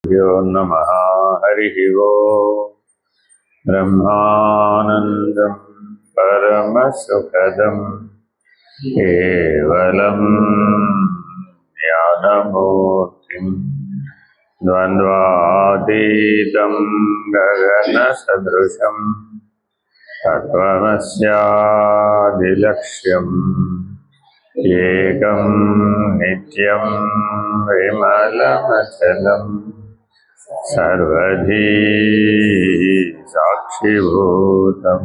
यो नमः हरिः ओम्। ब्रह्मानन्दं परमसुखदं केवलं ज्ञानमूर्तिं द्वन्द्वातीतं गगनसदृशं तत्त्वमस्यादिलक्ष्यम् एकं नित्यं विमलमचलम् सर्वधी साक्षिभूतं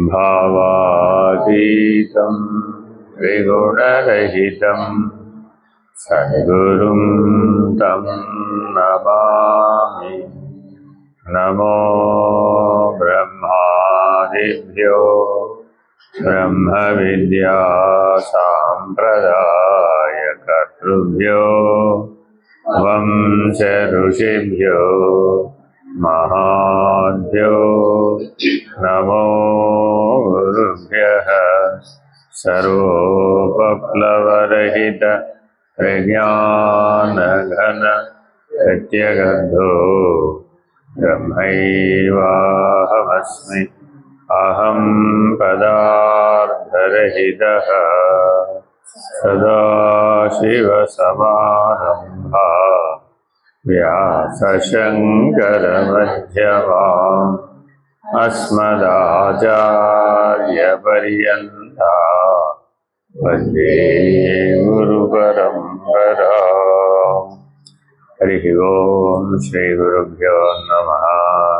भावातीतं त्रिगुणरहितं सद्गुरुं तं नमामि। नमो ब्रह्मादिभ्यो ब्रह्मविद्या साम्प्रदायकर्तृभ्यो वंश ऋषिभ्यो महाभ्यो नमो गुरुभ्यः। सर्वोपप्लवरहित प्रज्ञानघन प्रत्यगद्धो ब्रह्मैवाहमस्मि। अहं पदार्थरहितः सदाशिवसमारम्भा व्यासशङ्करमध्यमाम् अस्मदाचार्यपर्यन्ता वन्दे गुरुपरम्परा। हरिः ओम्। श्रीगुरुभ्यो नमः।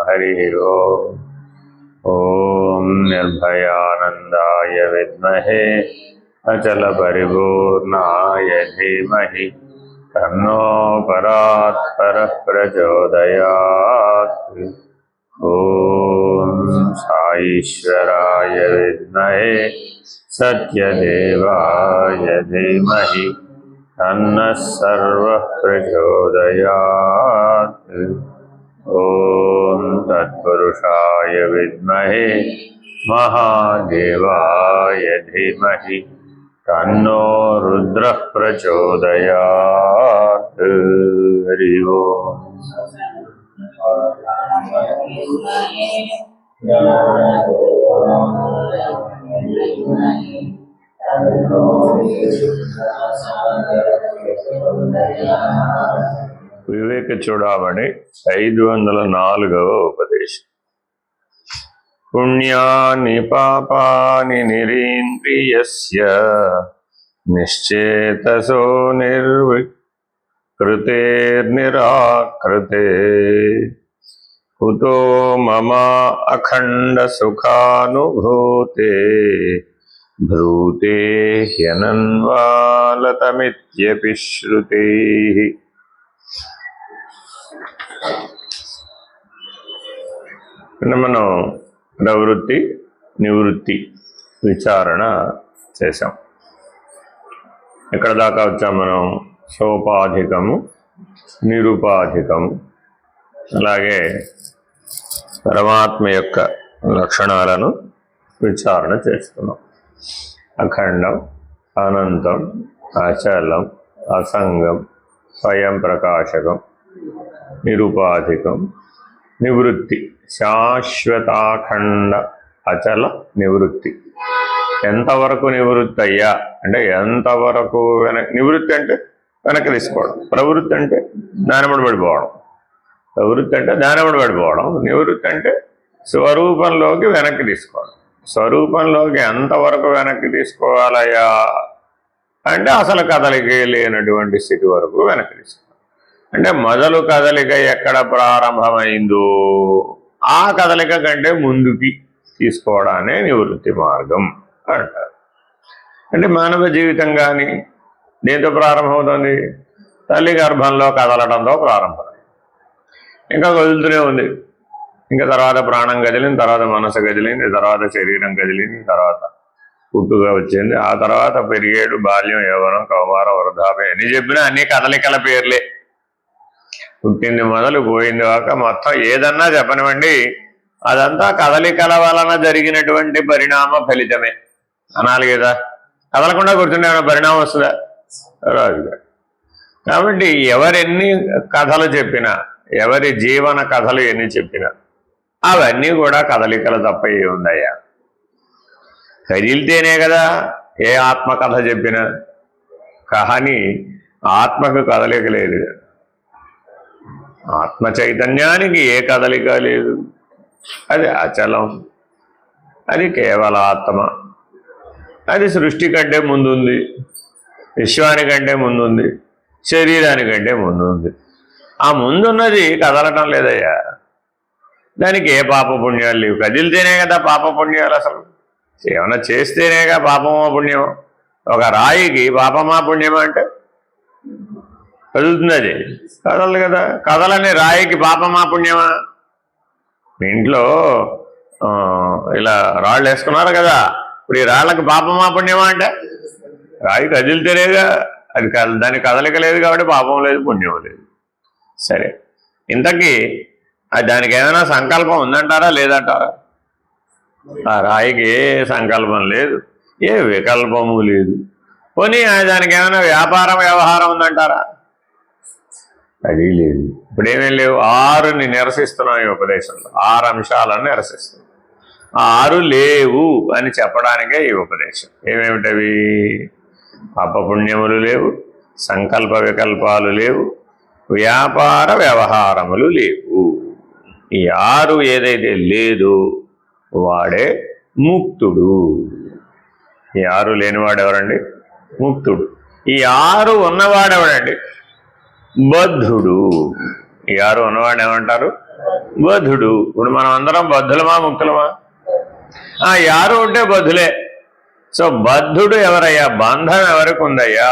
हरिः ओम्। ॐ निर्भयानन्दाय विद्महे अचलपरिपूर्णाय धीमहि तन्नो परात्परः प्रचोदयात्। ॐ साईश्वराय विद्महे सत्यदेवाय धीमहि तन्नः सर्वः प्रचोदयात्। ॐ तत्पुरुषाय विद्महे महादेवाय धीमहि तन्नो रुद्रः प्रचोदयात्। हरि ओम्। వివేక చూడామణి 504వ ఉపదేశం. పుణ్యాని పాపాని నిరీంద్రియస్య నిశ్చేతసో నిర్వికృతేర్నిరాకృతే కుతో మమ అఖండ సుఖానుభూతే భ్రూతే హ్యనన్వాలతమిత్యపి శ్రుతైః. మనం ప్రవృత్తి నివృత్తి విచారణ చేసాం. ఎక్కడ దాకా వచ్చాం మనం? సోపాధికము, నిరుపాధికము, అలాగే పరమాత్మ యొక్క లక్షణాలను విచారణ చేస్తున్నాం. అఖండం, అనంతం, అచలం, అసంగం, స్వయం ప్రకాశకం, నిరుపాధికం, నివృత్తి, శాశ్వతాఖండ అచల నివృత్తి. ఎంతవరకు నివృత్తి అయ్యా అంటే ఎంతవరకు నివృత్తి అంటే వెనక్కి తీసుకోవడం, ప్రవృత్తి అంటే దానిముడి పడిపోవడం, ప్రవృత్తి అంటే దానిముడి పడిపోవడం, నివృత్తి అంటే స్వరూపంలోకి వెనక్కి తీసుకోవడం. స్వరూపంలోకి ఎంతవరకు వెనక్కి తీసుకోవాలయ్యా అంటే అసలు కదలిక లేనటువంటి స్థితి వరకు వెనక్కి తీసుకోవాలి. అంటే మొదలు కదలిక ఎక్కడ ప్రారంభమైందో ఆ కదలిక కంటే ముందుకి తీసుకోవడానే నివృత్తి మార్గం అంటారు. అంటే మానవ జీవితం కానీ దేంతో ప్రారంభమవుతుంది? తల్లి గర్భంలో కదలడంతో ప్రారంభమైంది. ఇంకా కదులుతూనే ఉంది. ఇంకా తర్వాత ప్రాణం కదిలింది, తర్వాత మనసు కదిలింది, తర్వాత శరీరం కదిలింది, తర్వాత పుట్టుగా వచ్చింది, ఆ తర్వాత పెరిగేడు, బాల్యం, యవ్వనం, కౌమారం, వృద్ధాప్యం. ఎన్ని చెప్పినా అన్ని కదలికల పేర్లే. పుట్టింది మొదలు పోయింది కాక మొత్తం ఏదన్నా చెప్పనివ్వండి, అదంతా కదలికల వలన జరిగినటువంటి పరిణామ ఫలితమే అనాలి కదా. కదలకుండా కూర్చుంటే ఏమైనా పరిణామం వస్తుందా? రాదుగా. కాబట్టి ఎవరెన్ని కథలు చెప్పినా, ఎవరి జీవన కథలు ఎన్ని చెప్పినా అవన్నీ కూడా కదలికలు తప్ప ఏముందయ్యా? కదిలితేనే కదా ఏ ఆత్మకథ చెప్పినా. కానీ ఆత్మకు కదలిక లేదు, ఆత్మ చైతన్యానికి ఏ కదలిక లేదు. అది అచలం, అది కేవల ఆత్మ. అది సృష్టి కంటే ముందుంది, విశ్వానికంటే ముందుంది, శరీరానికంటే ముందుంది. ఆ ముందున్నది కదలటం లేదయ్యా. దానికి ఏ పాపపుణ్యాలు లేవు. కదిలితేనే కదా పాపపుణ్యాలు. అసలు ఏమైనా చేస్తేనేగా పాపమో పుణ్యమో. ఒక రాయికి పాపమా పుణ్యమా అంటే కదులుతుంది, అది కదలదు కదా. కదలని రాయికి పాపమా పుణ్యమా? మీ ఇంట్లో ఇలా రాళ్ళు వేసుకున్నారు కదా, ఇప్పుడు ఈ రాళ్ళకి పాపమా పుణ్యమా అంటే రాయి కదిలితేనేగా. అది దానికి కదలిక లేదు కాబట్టి పాపం లేదు, పుణ్యం లేదు. సరే, ఇంతకీ దానికి ఏమైనా సంకల్పం ఉందంటారా లేదంటారా? ఆ రాయికి ఏ సంకల్పం లేదు, ఏ వికల్పము లేదు. పోనీ దానికి ఏమైనా వ్యాపారం వ్యవహారం ఉందంటారా? అది లేదు. ఇప్పుడేమేం లేవు. 6ని నిరసిస్తున్నాం ఈ ఉపదేశంలో. 6 అంశాలను నిరసిస్తున్నాం. ఆ 6 లేవు అని చెప్పడానికే ఈ ఉపదేశం. ఏమేమిటవి? పాపపుణ్యములు లేవు, సంకల్ప వికల్పాలు లేవు, వ్యాపార వ్యవహారములు లేవు. ఈ 6 ఏదైతే లేదో వాడే ముక్తుడు. ఈ 6 లేనివాడెవరండి? ముక్తుడు. ఈ 6 ఉన్నవాడెవడండి? బద్ధుడు. ఈ 6 ఉన్నవాడు ఏమంటారు? బద్ధుడు. ఇప్పుడు మనం అందరం బద్ధులమా ముక్తులమా? ఈ 6 ఉంటే బద్ధులే. సో బద్ధుడు ఎవరయ్యా? బంధం ఎవరికి ఉందయ్యా?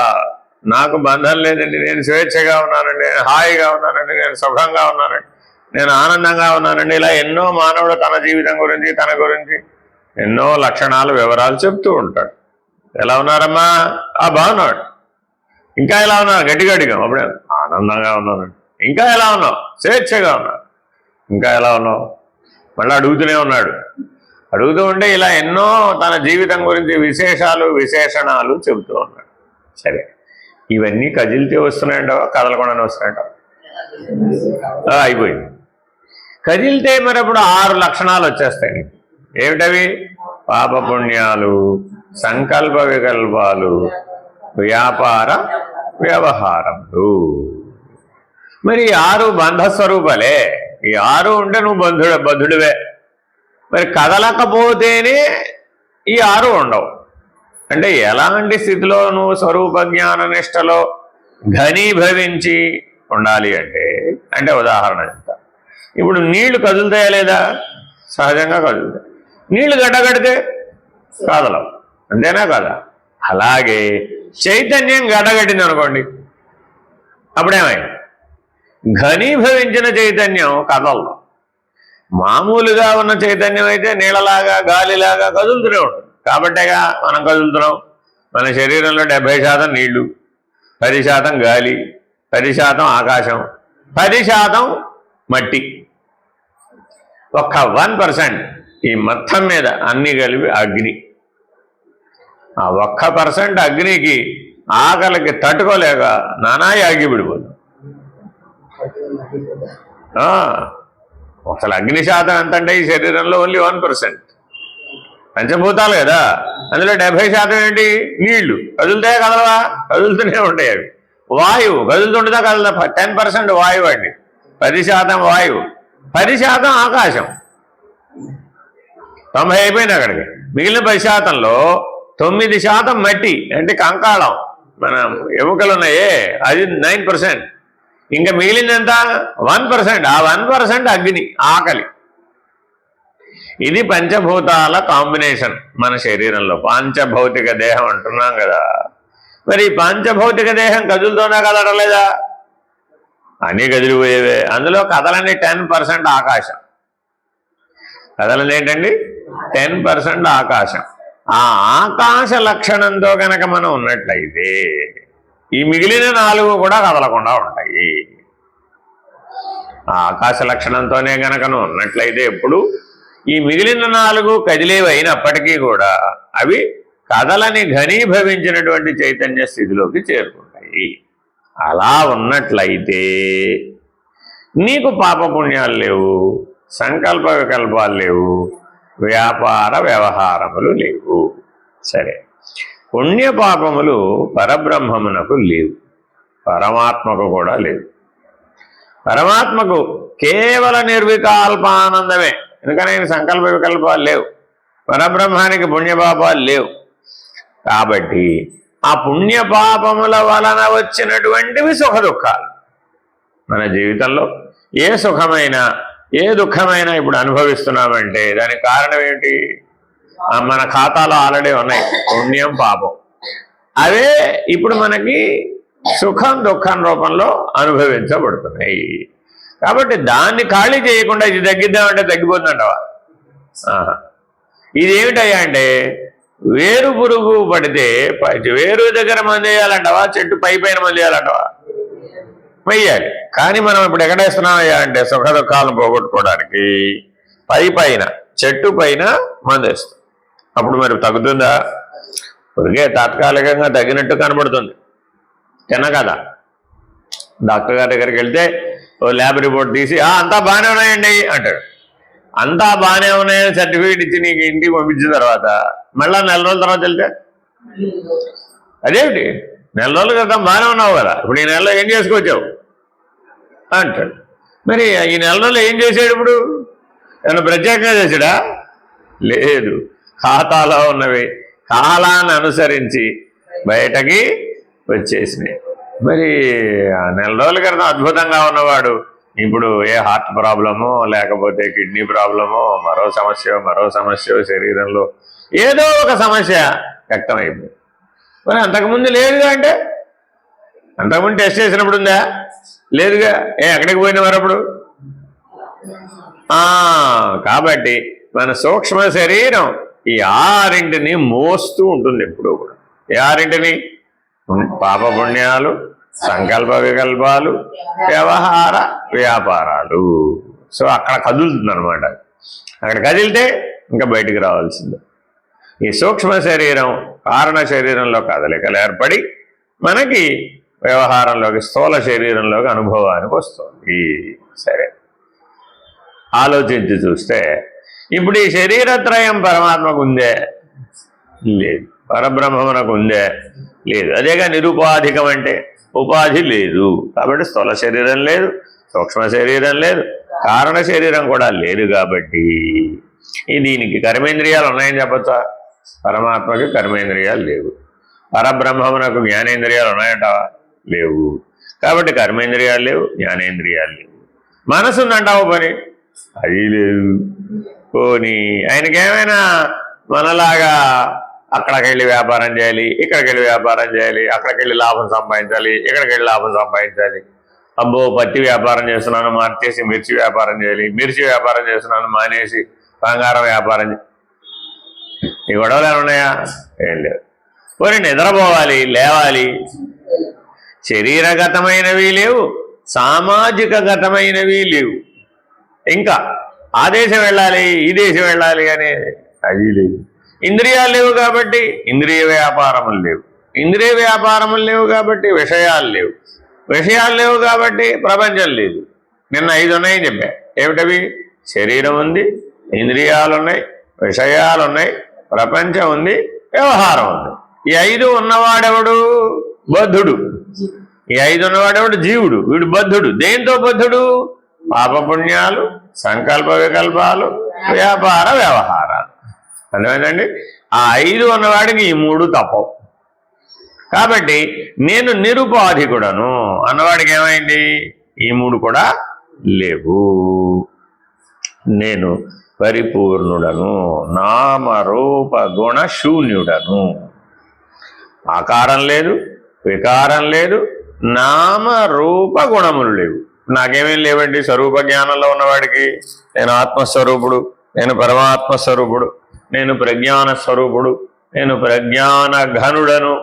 నాకు బంధం లేదండి, నేను స్వేచ్ఛగా ఉన్నానండి, నేను హాయిగా ఉన్నానండి, నేను సుఖంగా ఉన్నానండి, నేను ఆనందంగా ఉన్నానండి. ఇలా ఎన్నో మానవుడు తన జీవితం గురించి, తన గురించి ఎన్నో లక్షణాలు, వివరాలు చెప్తూ ఉంటాడు. ఎలా ఉన్నారమ్మా? బాగున్నాడు. ఇంకా ఎలా ఉన్నారు? గట్టిగట్టిగా. అప్పుడే ఆనందంగా ఉన్నానండి. ఇంకా ఎలా ఉన్నావు? స్వేచ్ఛగా ఉన్నాడు. ఇంకా ఎలా ఉన్నావు? మళ్ళీ అడుగుతూనే ఉన్నాడు. అడుగుతూ ఉంటే ఇలా ఎన్నో తన జీవితం గురించి విశేషాలు, విశేషణాలు చెబుతూ ఉన్నాడు. సరే, ఇవన్నీ కదిలితే వస్తున్నాయంటావా, కదలకుండానే వస్తున్నాయంటావా? అయిపోయింది. కదిలితే మరి అప్పుడు 6 లక్షణాలు వచ్చేస్తాయి. ఏమిటవి? పాపపుణ్యాలు, సంకల్ప వికల్పాలు, వ్యాపార వ్యవహారములు. మరి 6 బంధస్వరూపాలే. ఈ 6 ఉంటే నువ్వు బద్ధుడివే. మరి కదలకపోతేనే ఈ 6 ఉండవు. అంటే ఎలాంటి స్థితిలో నువ్వు స్వరూప జ్ఞాన నిష్టలో ఘనీభవించి ఉండాలి అంటే ఉదాహరణ చెప్తా. ఇప్పుడు నీళ్లు కదులుతాయా లేదా? సహజంగా కదులుతాయి. నీళ్లు గడ్డగడితే కదలవు, అంతేనా కదా? అలాగే చైతన్యం గడ్డగట్టింది అనుకోండి, అప్పుడేమైంది? ఘనీభవించిన చైతన్యం కదలదు. మామూలుగా ఉన్న చైతన్యం అయితే నీళ్ళలాగా, గాలిలాగా కదులుతూనే ఉంటుంది. కాబట్టేగా మనం కదులుతున్నాం. మన శరీరంలో 70% నీళ్లు, 10% గాలి, 10% ఆకాశం, 10% మట్టి, ఒక్క 1% ఈ మొత్తం మీద అన్ని కలిపి అగ్ని. ఆ 1% అగ్నికి ఆకలికి తట్టుకోలేక నానాయి ఆగిపిడిపోతుంది. అసలు అగ్ని శాతం ఎంతంటే ఈ శరీరంలో ఓన్లీ 1%. పంచభూతాలు కదా, అందులో 70% ఏంటి? నీళ్లు. కదులుతాయా కదలవా? కదులుతూనే ఉంటాయి అవి. వాయువు కదులుతుంటుందా కదలదా? 10% వాయువు అండి, 10% వాయువు, 10% ఆకాశం. 90 అయిపోయింది అక్కడికి. మిగిలిన 10%లో 9% మట్టి అంటే కంకాళం, మన ఎముకలు ఉన్నాయే, అది 9%. ఇంకా మిగిలిందంతా 1%. ఆ 1% అగ్ని, ఆకలి. ఇది పంచభూతాల కాంబినేషన్ మన శరీరంలో. పంచభౌతిక దేహం అంటున్నాం కదా. మరి పంచభౌతిక దేహం కదులుతోనా కదలలేదా? అన్నీ కదిలిపోయేవే. అందులో కదలని 10% ఆకాశం. కదలని ఏంటండి? 10% ఆకాశం. ఆ ఆకాశ లక్షణంతో కనుక మనం ఉన్నట్లయితే ఈ మిగిలిన 4 కూడా కదలకుండా ఉంటాయి. ఆ ఆకాశ లక్షణంతోనే కనుక ఉన్నట్లయితే ఎప్పుడు ఈ మిగిలిన 4 కదిలేవి అయినప్పటికీ కూడా అవి కదలని ఘనీభవించినటువంటి చైతన్య స్థితిలోకి చేరుకుంటాయి. అలా ఉన్నట్లయితే నీకు పాపపుణ్యాలు లేవు, సంకల్ప వికల్పాలు లేవు, వ్యాపార వ్యవహారములు లేవు. సరే, పుణ్యపాపములు పరబ్రహ్మమునకు లేవు, పరమాత్మకు కూడా లేవు. పరమాత్మకు కేవల నిర్వికల్పానందమే, ఎందుకని ఆయన సంకల్ప వికల్పాలు లేవు. పరబ్రహ్మానికి పుణ్యపాపాలు లేవు. కాబట్టి ఆ పుణ్యపాపముల వలన వచ్చినటువంటివి సుఖ దుఃఖాలు. మన జీవితంలో ఏ సుఖమైనా ఏ దుఃఖమైనా ఇప్పుడు అనుభవిస్తున్నామంటే దానికి కారణం ఏంటి? మన ఖాతాలో ఆల్రెడీ ఉన్నాయి పుణ్యం పాపం. అవే ఇప్పుడు మనకి సుఖం దుఃఖం రూపంలో అనుభవించబడుతున్నాయి. కాబట్టి దాన్ని ఖాళీ చేయకుండా ఇది తగ్గిద్దామంటే తగ్గిపోతుందంటవా? ఇదేమిటయ్యా అంటే వేరు పురుగు పడితే వేరు దగ్గర మందు వేయాలంటవా, చెట్టు పైన మందు వేయాలంటవా? వెయ్యాలి. కానీ మనం ఇప్పుడు ఎక్కడేస్తున్నామయ్యా అంటే సుఖ దుఃఖాలను పోగొట్టుకోవడానికి పైన చెట్టు పైన మందు వేస్తాం. అప్పుడు మరి తగ్గుతుందా? పురుగే తాత్కాలికంగా తగ్గినట్టు కనబడుతుంది, తిన్న కదా. డాక్టర్ గారి దగ్గరికి వెళ్తే ఓ ల్యాబ్ రిపోర్ట్ తీసి అంతా బాగానే ఉన్నాయండి అంటాడు. అంతా బాగానే ఉన్నాయని సర్టిఫికేట్ ఇచ్చి నీకు ఇంటికి పంపించిన తర్వాత మళ్ళీ నెల రోజుల తర్వాత వెళ్తే అదేమిటి నెల రోజుల క్రితం బాగానే ఉన్నావు కదా, ఇప్పుడు ఈ నెలలో ఏం చేసుకొచ్చావు అంటాడు. మరి ఈ నెల రోజులు ఏం చేశాడు? ఇప్పుడు ఏమైనా ప్రత్యేకంగా చేశాడా? లేదు. ఖాతాలో ఉన్నవి కాలాన్ని అనుసరించి బయటకి వచ్చేసినాయి. మరి ఆ నెల రోజుల క్రితం అద్భుతంగా ఉన్నవాడు ఇప్పుడు ఏ హార్ట్ ప్రాబ్లమో లేకపోతే కిడ్నీ ప్రాబ్లమో మరో సమస్య శరీరంలో ఏదో ఒక సమస్య వ్యక్తమైపోయింది. మరి అంతకుముందు లేదుగా అంటే అంతకుముందు టెస్ట్ చేసినప్పుడు ఉందా? లేదుగా. ఎక్కడికి పోయిన మరప్పుడు? కాబట్టి మన సూక్ష్మ శరీరం ఈ ఆరింటిని మోస్తూ ఉంటుంది ఎప్పుడూ కూడా. ఈ ఆరింటిని పాపపుణ్యాలు, సంకల్ప వికల్పాలు, వ్యవహార వ్యాపారాలు. సో అక్కడ కదులుతుంది అనమాట. అక్కడ కదిలితే ఇంకా బయటికి రావాల్సిందే. ఈ సూక్ష్మ శరీరం కారణ శరీరంలో కదలికలు ఏర్పడి మనకి వ్యవహారంలోకి స్థూల శరీరంలోకి అనుభవానికి వస్తుంది. సరే, ఆలోచించి చూస్తే ఇప్పుడు ఈ శరీరత్రయం పరమాత్మకు ఉందే? లేదు. పరబ్రహ్మమునకు ఉందే? లేదు. అదేగా నిరుపాధికం అంటే ఉపాధి లేదు. కాబట్టి స్థూల శరీరం లేదు, సూక్ష్మ శరీరం లేదు, కారణ శరీరం కూడా లేదు. కాబట్టి దీనికి కర్మేంద్రియాలు ఉన్నాయని చెప్పచ్చా? పరమాత్మకి కర్మేంద్రియాలు లేవు. పరబ్రహ్మమునకు జ్ఞానేంద్రియాలు ఉన్నాయంటావా? లేవు. కాబట్టి కర్మేంద్రియాలు లేవు, జ్ఞానేంద్రియాలు లేవు. మనసు ఉందంటావు పని, అది లేదు. పోనీ ఆయనకేమైనా మనలాగా అక్కడికి వెళ్ళి వ్యాపారం చేయాలి, ఇక్కడికి వెళ్ళి వ్యాపారం చేయాలి, అక్కడికి వెళ్ళి లాభం సంపాదించాలి, ఇక్కడికి వెళ్ళి లాభం సంపాదించాలి. అబ్బో పత్తి వ్యాపారం చేస్తున్నాను మార్చేసి మిర్చి వ్యాపారం చేయాలి, మిర్చి వ్యాపారం చేస్తున్నాను మానేసి బంగారం వ్యాపారం ఈ గొడవలు ఏమన్నాయా? ఏం లేదు. పోనీ నిద్రపోవాలి, లేవాలి, శరీరగతమైనవి లేవు, సామాజికగతమైనవి లేవు. ఇంకా ఆ దేశం వెళ్ళాలి, ఈ దేశం వెళ్ళాలి అనే అది లేదు. ఇంద్రియాలు లేవు కాబట్టి ఇంద్రియ వ్యాపారములు లేవు. ఇంద్రియ వ్యాపారములు లేవు కాబట్టి విషయాలు లేవు. విషయాలు లేవు కాబట్టి ప్రపంచం లేదు. నిన్న 5 ఉన్నాయని చెప్పా. ఏమిటవి? శరీరం ఉంది, ఇంద్రియాలు ఉన్నాయి, విషయాలు ఉన్నాయి, ప్రపంచం ఉంది, వ్యవహారం ఉంది. ఈ 5 ఉన్నవాడెవడు? బద్ధుడు. ఈ 5 ఉన్నవాడెవడు? జీవుడు. వీడు బద్ధుడు. దేంతో బద్ధుడు? పాపపుణ్యాలు, సంకల్ప వికల్పాలు, వ్యాపార వ్యవహారాలు. అర్థమైందండి? ఆ 5 ఉన్నవాడికి ఈ 3 తప్పవు. కాబట్టి నేను నిరుపాధికుడను అన్నవాడికి ఏమైంది? ఈ 3 కూడా లేవు. నేను పరిపూర్ణుడను, నామరూప గుణ శూన్యుడను. ఆకారం లేదు, వికారం లేదు, నామరూప గుణములు లేవు. నాకేమేం లేవండి? స్వరూప జ్ఞానంలో ఉన్నవాడికి నేను ఆత్మస్వరూపుడు, నేను పరమాత్మ స్వరూపుడు, నేను ప్రజ్ఞాన స్వరూపుడు, నేను ప్రజ్ఞాన ఘనుడను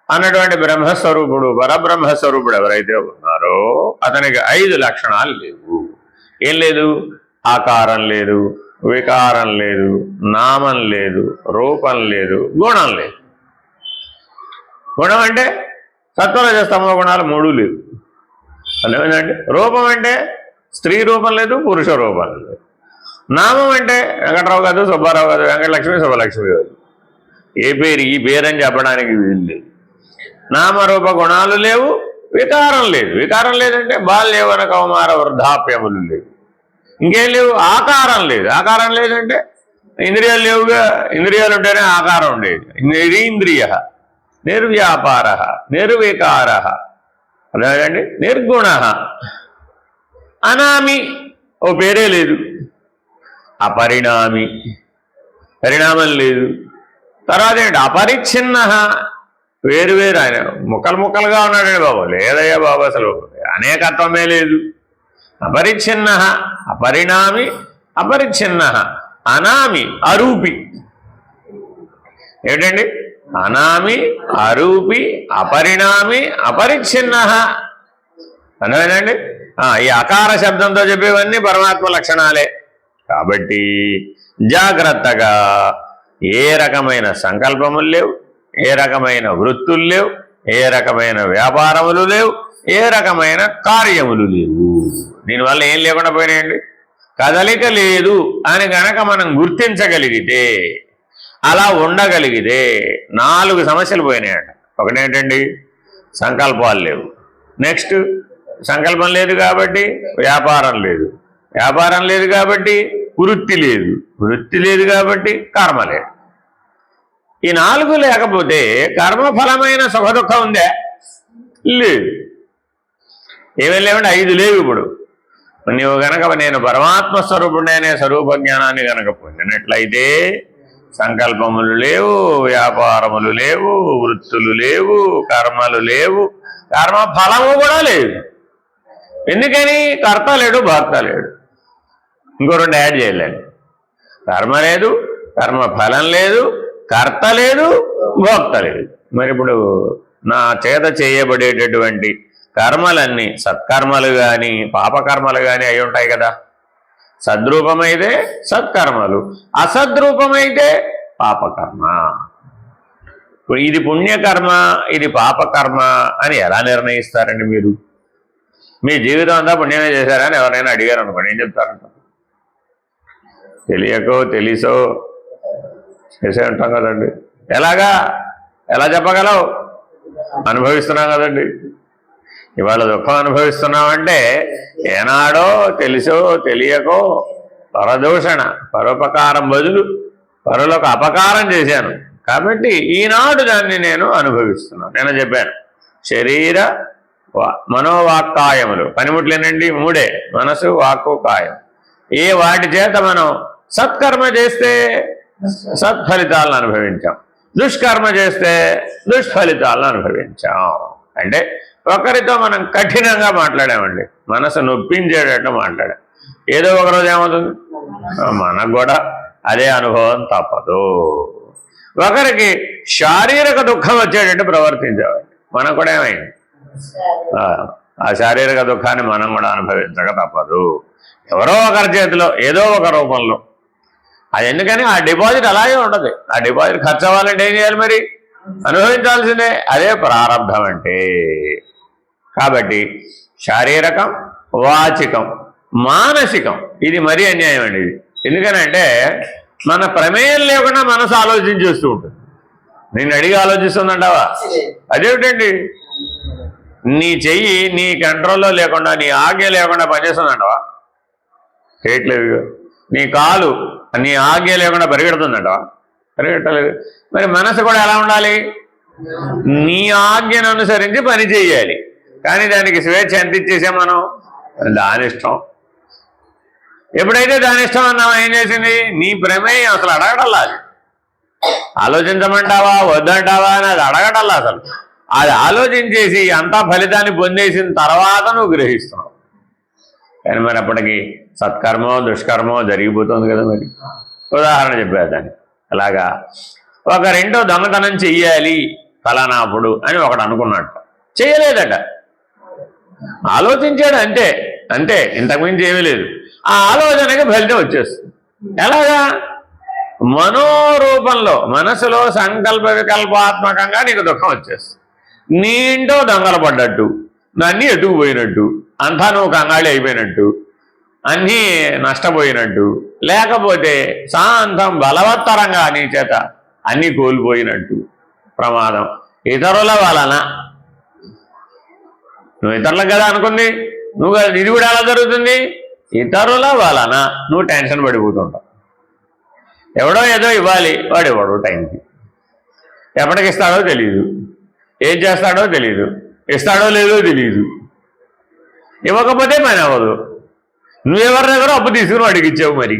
అన్నటువంటి బ్రహ్మస్వరూపుడు, పరబ్రహ్మస్వరూపుడు ఎవరైతే ఉన్నారో అతనికి 5 లక్షణాలు లేవు. ఏం లేదు? ఆకారం లేదు, వికారం లేదు, నామం లేదు, రూపం లేదు, గుణం లేదు. గుణం అంటే సత్వరజస్తమో గుణాలు మూడు లేవు. అదేంటంటే రూపం అంటే స్త్రీ రూపం లేదు, పురుష రూపం లేదు. నామం అంటే వెంకటరావు కాదు, సుబ్బారావు కాదు, వెంకటలక్ష్మి, శుభలక్ష్మి కాదు. ఏ పేరు ఈ పేరు అని చెప్పడానికి వీలు లేదు. నామరూప గుణాలు లేవు, వికారం లేదు. వికారం లేదంటే బాల్యవన కౌమార వృద్ధాప్యములు లేవు. ఇంకేం లేవు, ఆకారం లేదు. ఆకారం లేదంటే ఇంద్రియాలు లేవుగా. ఇంద్రియాలు ఉంటేనే ఆకారం ఉండేది. నిరీంద్రియ, నిర్వ్యాపార, నిర్వికార, అదేంటండి నిర్గుణ. అనామి ఓ పేరే లేదు. అపరిణామి, పరిణామం లేదు. తర్వాత ఏంటి, అపరిచ్ఛిన్న, వేరు ఆయన ముక్కలు ముక్కలుగా ఉన్నాడండి బాబు. లేదయ్యా బాబు, అసలు అనేకత్వమే లేదు. అపరిచ్ఛిన్న, అపరిణామి, అపరిచ్ఛిన్న. అనామి, అరూపి. ఏంటండి, అనామి, అరూపి, అపరిణామి, అపరిచ్ఛిన్న. అర్థమైందండి. ఈ అకార శబ్దంతో చెప్పేవన్నీ పరమాత్మ లక్షణాలే. కాబట్టి జాగ్రత్తగా ఏ రకమైన సంకల్పములు లేవు, ఏ రకమైన వృత్తులు లేవు, ఏ రకమైన వ్యాపారములు లేవు, ఏ రకమైన కార్యములు లేవు. దీనివల్ల ఏం లేకుండా పోయినాయండి, కదలిక లేదు అని గనక మనం గుర్తించగలిగితే, అలా ఉండగలిగితే 4 సమస్యలు పోయినాయట. ఒకటేంటండి, సంకల్పాలు లేవు. నెక్స్ట్, సంకల్పం లేదు కాబట్టి వ్యాపారం లేదు. వ్యాపారం లేదు కాబట్టి వృత్తి లేదు. వృత్తి లేదు కాబట్టి కర్మ లేదు. ఈ 4 లేకపోతే కర్మఫలమైన సుఖదుఖం ఉందే? లేదు. ఏమేమి లేవంటే 5 లేవు. ఇప్పుడు నీవు గనక నేను పరమాత్మ స్వరూపుడే అనే స్వరూప జ్ఞానాన్ని గనక పొందినట్లయితే సంకల్పములు లేవు, వ్యాపారములు లేవు, వృత్తులు లేవు, కర్మలు లేవు, కర్మ ఫలము కూడా లేదు. ఎందుకని? కర్త లేడు, భర్త లేడు. ఇంకో 2 యాడ్ చేయలేదు. కర్మ లేదు, కర్మ ఫలం లేదు, కర్త లేదు, భోక్త లేదు. మరి ఇప్పుడు నా చేత చేయబడేటటువంటి కర్మలన్నీ సత్కర్మలు కానీ పాపకర్మలు కానీ అయి ఉంటాయి కదా. సద్రూపమైతే సత్కర్మలు, అసద్రూపమైతే పాపకర్మ. ఇది పుణ్యకర్మ, ఇది పాపకర్మ అని ఎలా నిర్ణయిస్తారండి మీరు? మీ జీవితం అంతా పుణ్యమే చేశారని ఎవరైనా అడిగారు అనుకోండి, ఏం చెప్తారంట? తెలియకో తెలిసో చేసే ఉంటాం కదండి. ఎలా చెప్పగలవు? అనుభవిస్తున్నాం కదండి. ఇవాళ దుఃఖం అనుభవిస్తున్నామంటే ఏనాడో తెలిసో తెలియకో పరదూషణ, పరోపకారం బదులు పరులకు అపకారం చేశాను కాబట్టి ఈనాడు దాన్ని నేను అనుభవిస్తున్నాను. నేను చెప్పాను, శరీర మనోవాక్కాయములు పనిముట్లేనండి 3, మనసు, వాక్కు, కాయం. ఏ వాటి చేత మనం సత్కర్మ చేస్తే సత్ఫలితాలను అనుభవించాం, దుష్కర్మ చేస్తే దుష్ఫలితాలను అనుభవించాం. అంటే ఒకరితో మనం కఠినంగా మాట్లాడామండి, మనసు నొప్పించేటట్టు మాట్లాడాం. ఏదో ఒకరోజు ఏమవుతుంది, మనకు కూడా అదే అనుభవం తప్పదు. ఒకరికి శారీరక దుఃఖం వచ్చేటట్టు ప్రవర్తించేవాడి, మనకు కూడా ఏమైంది, ఆ శారీరక దుఃఖాన్ని మనం కూడా అనుభవించక తప్పదు. ఎవరో ఒకరి చేతిలో ఏదో ఒక రూపంలో. అది ఎందుకని ఆ డిపాజిట్ అలాగే ఉండదు. ఆ డిపాజిట్ ఖర్చు అవ్వాలంటే ఏం చేయాలి? మరి అనుభవించాల్సిందే. అదే ప్రారంధం అంటే. కాబట్టి శారీరకం, వాచికం, మానసికం ఇది మరీ అన్యాయం అండి. ఇది ఎందుకనంటే మన ప్రమేయం లేకుండా మనసు ఆలోచించేస్తూ ఉంటుంది. నేను అడిగి ఆలోచిస్తుందంటావా? అదేమిటండి, నీ చెయ్యి నీ కంట్రోల్లో లేకుండా, నీ ఆజ్ఞ లేకుండా పనిచేస్తుందంటవా? చేయట్లేదు. నీ కాలు నీ ఆజ్ఞ లేకుండా పరిగెడుతుందంటవా? పరిగెట్టలేదు. మరి మనసు కూడా ఎలా ఉండాలి? నీ ఆజ్ఞను అనుసరించి పని చేయాలి. కానీ దానికి స్వేచ్ఛ ఎంత ఇచ్చేసాం మనం? దాని ఇష్టం. ఎప్పుడైతే దాని ఇష్టం అన్నావా ఏం చేసింది? నీ ప్రమేయం అసలు అడగటల్లా. అది ఆలోచించమంటావా వద్దంటావా అని అది అడగటల్లా. అసలు అది ఆలోచించేసి అంతా ఫలితాన్ని పొందేసిన తర్వాత నువ్వు గ్రహిస్తున్నావు. కానీ మరి అప్పటికి సత్కర్మో దుష్కర్మో జరిగిపోతుంది కదా. మరి ఉదాహరణ చెప్పారు దాన్ని. అలాగా ఒకరింటో దొంగతనం చెయ్యాలి ఫలానాప్పుడు అని ఒకడు అనుకున్నట్టు, చేయలేదట. ఆలోచించాడు అంతే, అంతే, ఇంతకుమించి ఏమీ లేదు. ఆ ఆలోచనకి ఫలితం వచ్చేస్తుంది. ఎలాగా? మనోరూపంలో, మనసులో సంకల్ప వికల్పాత్మకంగా నీకు దుఃఖం వచ్చేస్తుంది. నీ ఇంటో దొంగలు పడ్డట్టు, అన్నీ ఎట్టుకుపోయినట్టు, అంతా నువ్వు కంగాళి అయిపోయినట్టు, అన్నీ నష్టపోయినట్టు, లేకపోతే శాంతం బలవత్తరంగా నీ చేత అన్నీ కోల్పోయినట్టు ప్రమాదం. ఇతరుల వలన, నువ్వు ఇతరులకు కదా అనుకుంది, నువ్వు ఇది కూడా ఎలా జరుగుతుంది? ఇతరుల వలన నువ్వు టెన్షన్ పడిపోతుంటావు. ఎవడో ఏదో ఇవ్వాలి, వాడు ఇవ్వడు టైంకి, ఎప్పటికి ఇస్తాడో తెలియదు, ఏం చేస్తాడో తెలియదు, ఇస్తాడో లేదో తెలియదు, ఇవ్వకపోతే పని అవ్వదు. నువ్వెవరి దగ్గర అప్పు తీసుకుని వాడికి ఇచ్చావు, మరి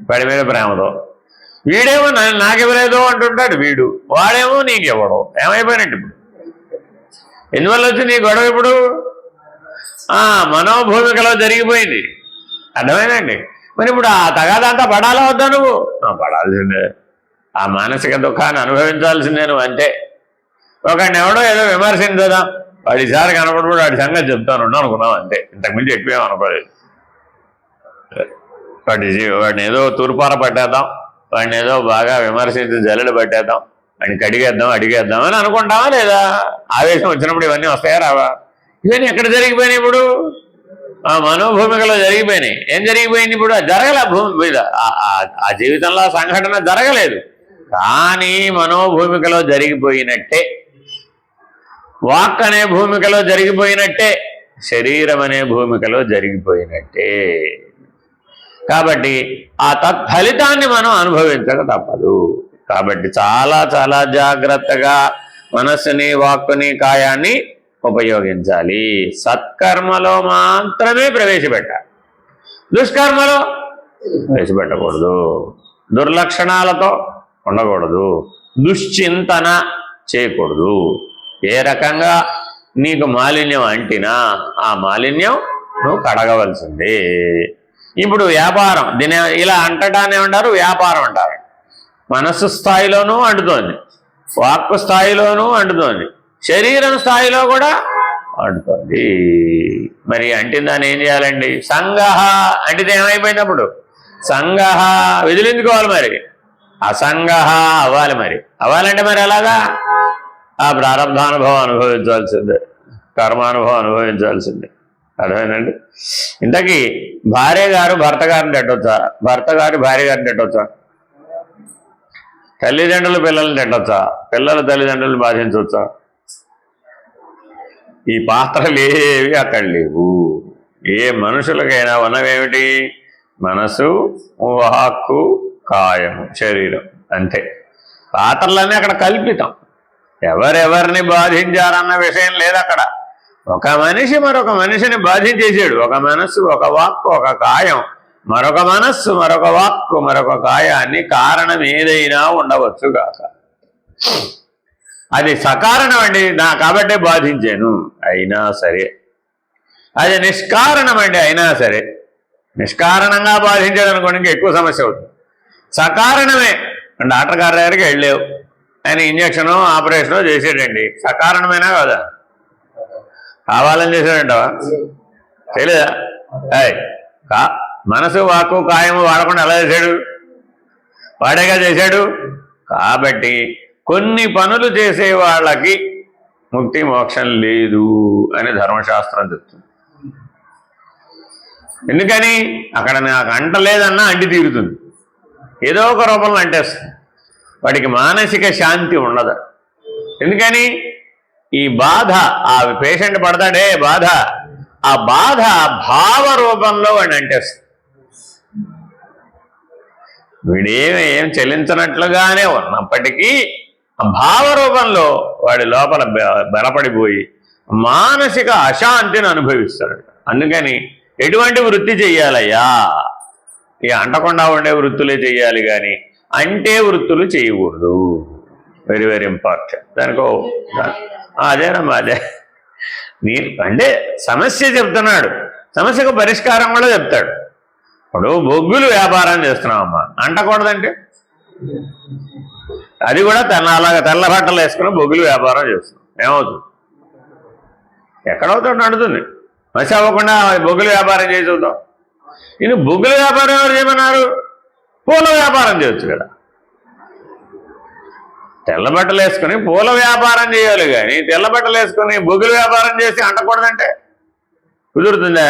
వాడి మీద ప్రేమతో. వీడేమో నాకివ్వలేదు అంటుంటాడు వీడు, వాడేమో నీకు ఇవ్వడం. ఏమైపోయినట్టు ఇప్పుడు? ఎందువల్ల వచ్చింది ఈ గొడవ? ఇప్పుడు మనోభూమికలో జరిగిపోయింది. అర్థమైందండి? మరి ఇప్పుడు ఆ తగాదంతా పడాలా వద్దా? నువ్వు పడాల్సిందే. ఆ మానసిక దుఃఖాన్ని అనుభవించాల్సిందే నువ్వు, అంతే. ఒకడిని ఎవడో ఏదో విమర్శించదా, వాడి ఈసారి కనపడప్పుడు వాడి సంగతి చెప్తాను అనుకున్నావు, అంతే. ఇంతకుమించి ఎక్కువేం అనుకోలేదు. వాడిని ఏదో తూర్పార పట్టేద్దాం, వాడిని ఏదో బాగా విమర్శించి జల్లెడ పట్టేద్దాం, వాడిని అడిగేద్దాం అని అనుకుంటావా లేదా? ఆవేశం వచ్చినప్పుడు ఇవన్నీ వస్తాయా రావా? ఇవన్నీ ఎక్కడ జరిగిపోయినాయి? ఇప్పుడు ఆ మనోభూమికలో జరిగిపోయినాయి. ఏం జరిగిపోయింది ఇప్పుడు? జరగలే భూమి మీద, ఆ జీవితంలో సంఘటన జరగలేదు, కానీ మనోభూమికలో జరిగిపోయినట్టే, వాక్ అనే భూమికలో జరిగిపోయినట్టే, శరీరం అనే భూమికలో జరిగిపోయినట్టే. కాబట్టి ఆ తత్ఫలితాన్ని మనం అనుభవించక తప్పదు. కాబట్టి చాలా చాలా జాగ్రత్తగా మనస్సుని, వాక్కుని, కాయాన్ని ఉపయోగించాలి. సత్కర్మలో మాత్రమే ప్రవేశపెట్టాలి, దుష్కర్మలో ప్రవేశపెట్టకూడదు, దుర్లక్షణాలతో ఉండకూడదు, దుశ్చింతన చేయకూడదు. ఏ రకంగా నీకు మాలిన్యం అంటినా ఆ మాలిన్యం నువ్వు కడగవలసిందే. ఇప్పుడు వ్యాపారం, దీని ఇలా అంటడాన్ని ఏమంటారు? వ్యాపారం అంటారు. మనస్సు స్థాయిలోనూ అంటుతోంది, వాక్కు స్థాయిలోనూ అంటుతోంది, శరీరం స్థాయిలో కూడా అంటుతోంది. మరి అంటిందాన్ని ఏం చేయాలండి? సంగహ అంటితే ఏమైపోయినప్పుడు? సంగహ విదిలించుకోవాలి. మరి అసంగహ అవ్వాలి. మరి అవ్వాలంటే మరి ఎలాగా? ఆ ప్రారంభానుభవం అనుభవించాల్సిందే, కర్మానుభవం అనుభవించాల్సిందే. అర్థమైందండి? ఇంతకీ భార్య గారు భర్త గారిని తిట్టొచ్చా? భర్త గారు భార్య గారిని తిట్టొచ్చా? తల్లిదండ్రులు పిల్లల్ని తిట్టొచ్చా? పిల్లలు తల్లిదండ్రులను బాధించవచ్చా? ఈ పాత్రలు ఏవి అక్కడ లేవు. ఏ మనుషులకైనా ఉన్నవేమిటి? మనసు, వాక్కు, కాయము, శరీరం, అంతే. పాత్రలన్నీ అక్కడ కల్పితం. ఎవరెవరిని బాధించారన్న విషయం లేదు అక్కడ. ఒక మనిషి మరొక మనిషిని బాధించేసాడు. ఒక మనస్సు, ఒక వాక్కు, ఒక కాయం, మరొక మనస్సు, మరొక వాక్కు, మరొక కాయాన్ని కారణం ఏదైనా ఉండవచ్చు కాక. అది సకారణం అండి, నా కాబట్టే బాధించాను అయినా సరే. అది నిష్కారణం అండి, అయినా సరే. నిష్కారణంగా బాధించాడు అనుకోండి, ఇంకా ఎక్కువ సమస్య అవుతుంది. సకారణమే, డాక్టర్ గారి దగ్గరికి వెళ్ళావు, ఆయన ఇంజక్షను ఆపరేషను చేసాడండి, సకారణమేనా కాదా? కావాలని చేశాడంటావా? తెలియదా? మనసు, వాక్కు, కాయము వాడకుండా ఎలా చేశాడు? వాడేగా చేశాడు. కాబట్టి కొన్ని పనులు చేసే వాళ్ళకి ముక్తి మోక్షం లేదు అని ధర్మశాస్త్రం చెప్తుంది. ఎందుకని? అక్కడ నాకు అంటలేదన్నా అంటి తీరుతుంది, ఏదో ఒక రూపంలో అంటేస్తుంది. వాడికి మానసిక శాంతి ఉండదు. ఎందుకని? ఈ బాధ, ఆ పేషెంట్ పడతాడే బాధ, ఆ బాధ భావ రూపంలో వాడిని అంటేస్తుంది. వీడేం చెల్లించినట్లుగానే ఉన్నప్పటికీ భావ రూపంలో వాడి లోపల బలపడిపోయి మానసిక అశాంతిని అనుభవిస్తాడు. అందుకని ఎటువంటి వృత్తి చెయ్యాలయ్యా? ఈ అంటకుండా ఉండే వృత్తులే చెయ్యాలి, కానీ అంటే వృత్తులు చేయకూడదు. Very very important. దానికో అదేనమ్మా, అదే అంటే సమస్య చెప్తున్నాడు, సమస్యకు పరిష్కారం కూడా చెప్తాడు. ఇప్పుడు బొగ్గులు వ్యాపారం చేస్తున్నామమ్మా, అంటకూడదంటే అది కూడా అలాగా తెల్ల బట్టలు వేసుకుని బొగ్గులు వ్యాపారం చేస్తున్నాం, ఏమవుతుంది? ఎక్కడవుతాడు? నడుతుంది. మసి అవ్వకుండా బొగ్గులు వ్యాపారం చేసి చూద్దాం. ఇది బొగ్గుల వ్యాపారం ఎవరు చేయమన్నారు? పూల వ్యాపారం చేయొచ్చు కదా. తెల్ల బట్టలు వేసుకుని పూల వ్యాపారం చేయాలి కానీ తెల్ల బట్టలు వేసుకుని బొగ్గుల వ్యాపారం చేసి అంటకూడదంటే కుదురుతుందా?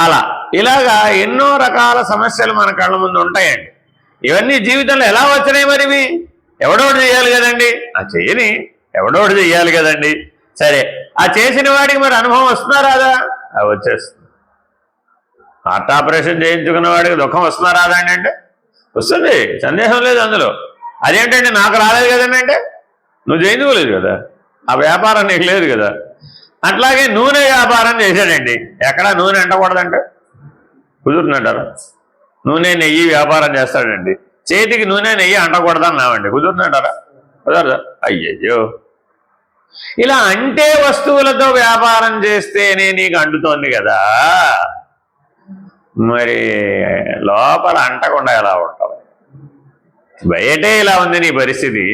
అలా ఇలాగా ఎన్నో రకాల సమస్యలు మన కళ్ళ ముందు ఉంటాయండి. ఇవన్నీ జీవితంలో ఎలా వచ్చినాయి? మరి ఇవి ఎవడోడు చేయాలి కదండి. ఆ చేయని ఎవడోడు చెయ్యాలి కదండి. సరే, ఆ చేసిన వాడికి మరి అనుభవం వస్తుందా రాదా? అది వచ్చేస్తుంది. హార్ట్ ఆపరేషన్ చేయించుకున్న వాడికి దుఃఖం వస్తుందా రాదా అండి అంటే వస్తుంది, సందేహం లేదు అందులో. అదేంటంటే నాకు రాలేదు కదండి అంటే నువ్వు చేయించుకోలేదు కదా, ఆ వ్యాపారం నీకు లేదు కదా. అట్లాగే నూనె వ్యాపారం చేశాడండి, ఎక్కడ నూనె అంటకూడదంటే కుదురుతుందంటారా? నూనె నెయ్యి వ్యాపారం చేస్తాడండి, చేతికి నూనె నెయ్యి అంటకూడదన్నామండి, కుదురుతుందంటారా? కుదరదా? అయ్యయ్యో. ఇలా అంటే వస్తువులతో వ్యాపారం చేస్తేనే నీకు అంటుతోంది కదా, మరి లోపల అంటకుండా ఎలా ఉంటావు? బయటే ఇలా ఉంది నీ పరిస్థితి,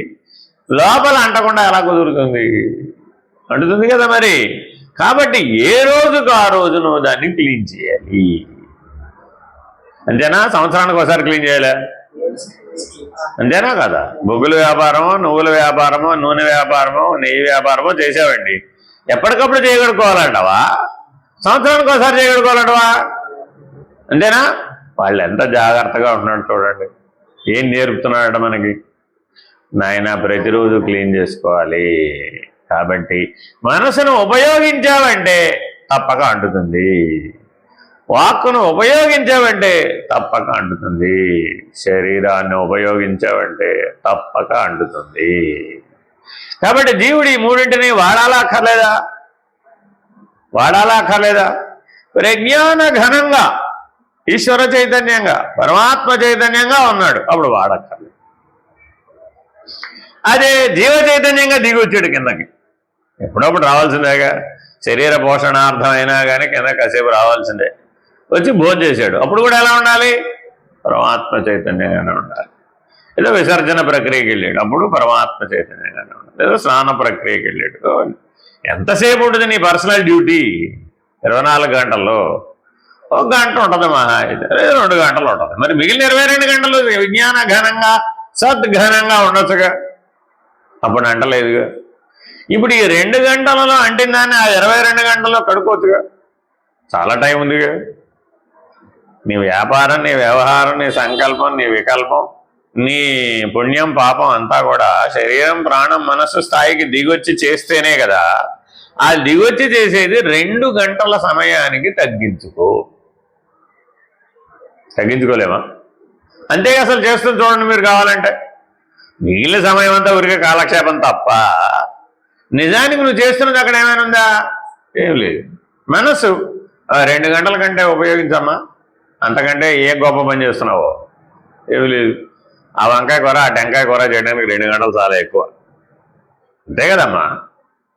లోపల అంటకుండా ఎలా కుదురుతుంది? అంటుతుంది కదా మరి. కాబట్టి ఏ రోజుకు ఆ రోజు నువ్వు దాన్ని క్లీన్ చేయాలి. అంతేనా? సంవత్సరానికి ఒకసారి క్లీన్ చేయాలా? అంతేనా కదా? బొగ్గుల వ్యాపారమో, నువ్వుల వ్యాపారమో, నూనె వ్యాపారమో, నెయ్యి వ్యాపారమో చేసావండి, ఎప్పటికప్పుడు చేయగడుకోవాలంటవా? సంవత్సరానికి ఒకసారి చేయగడుకోవాలంటవా? అంతేనా? వాళ్ళు ఎంత జాగ్రత్తగా ఉంటున్నాడు చూడండి. ఏం నేర్పుతున్నాడట మనకి? నాయన ప్రతిరోజు క్లీన్ చేసుకోవాలి. కాబట్టి మనసును ఉపయోగించావంటే తప్పక అంటుతుంది, వాక్కును ఉపయోగించావంటే తప్పక అంటుతుంది, శరీరాన్ని ఉపయోగించావంటే తప్పక అంటుతుంది. కాబట్టి జీవుడు ఈ మూడింటిని వాడాలా అక్కర్లేదా? వాడాలా అక్కర్లేదా? ప్రజ్ఞాన ఘనంగా ఈశ్వర చైతన్యంగా పరమాత్మ చైతన్యంగా ఉన్నాడు, అప్పుడు వాడక్కర్లేదు. అదే జీవ చైతన్యంగా దిగి వచ్చాడు కిందకి, ఎప్పుడప్పుడు రావాల్సిందేగా. శరీర పోషణార్థం అయినా కానీ కింద కాసేపు రావాల్సిందే. వచ్చి భోజనం చేశాడు, అప్పుడు కూడా ఎలా ఉండాలి? పరమాత్మ చైతన్యంగానే ఉండాలి. ఏదో విసర్జన ప్రక్రియకి వెళ్ళాడు, అప్పుడు పరమాత్మ చైతన్యంగానే ఉండాలి. ఏదో స్నాన ప్రక్రియకి వెళ్ళాడు. ఎంతసేపు ఉంటుంది నీ పర్సనల్ డ్యూటీ? 24 గంటల్లో 1 గంట ఉంటుంది, మహా అయితే 2 గంటలు ఉంటుంది. మరి మిగిలిన 22 గంటలు విజ్ఞాన ఘనంగా సద్ఘనంగా ఉండొచ్చుగా, అప్పుడు అంటలేదుగా. ఇప్పుడు ఈ 2 గంటలలో అంటిందాన్ని ఆ 22 గంటల్లో కడుక్కోవచ్చుగా, చాలా టైం ఉందిగా. నీ వ్యాపారం, నీ వ్యవహారం, నీ సంకల్పం, నీ వికల్పం, నీ పుణ్యం పాపం అంతా కూడా శరీరం ప్రాణం మనస్సు స్థాయికి దిగొచ్చి చేస్తేనే కదా. ఆ దిగొచ్చి చేసేది 2 గంటల సమయానికి తగ్గించుకోలేమా? అంతే అసలు చేస్తుంది చూడండి మీరు కావాలంటే. మిగిలిన సమయం అంతా ఊరికే కాలక్షేపం తప్ప నిజానికి నువ్వు చేస్తున్నది అక్కడ ఏమైనా ఉందా? ఏం లేదు. మనసు 2 గంటల కంటే ఉపయోగించమ్మా, అంతకంటే ఏ గొప్ప పని చేస్తున్నావో ఏమి లేదు. ఆ వంకాయ కూర ఆ టెంకాయ కూర చేయడానికి 2 గంటలు చాలా ఎక్కువ, అంతే కదమ్మా.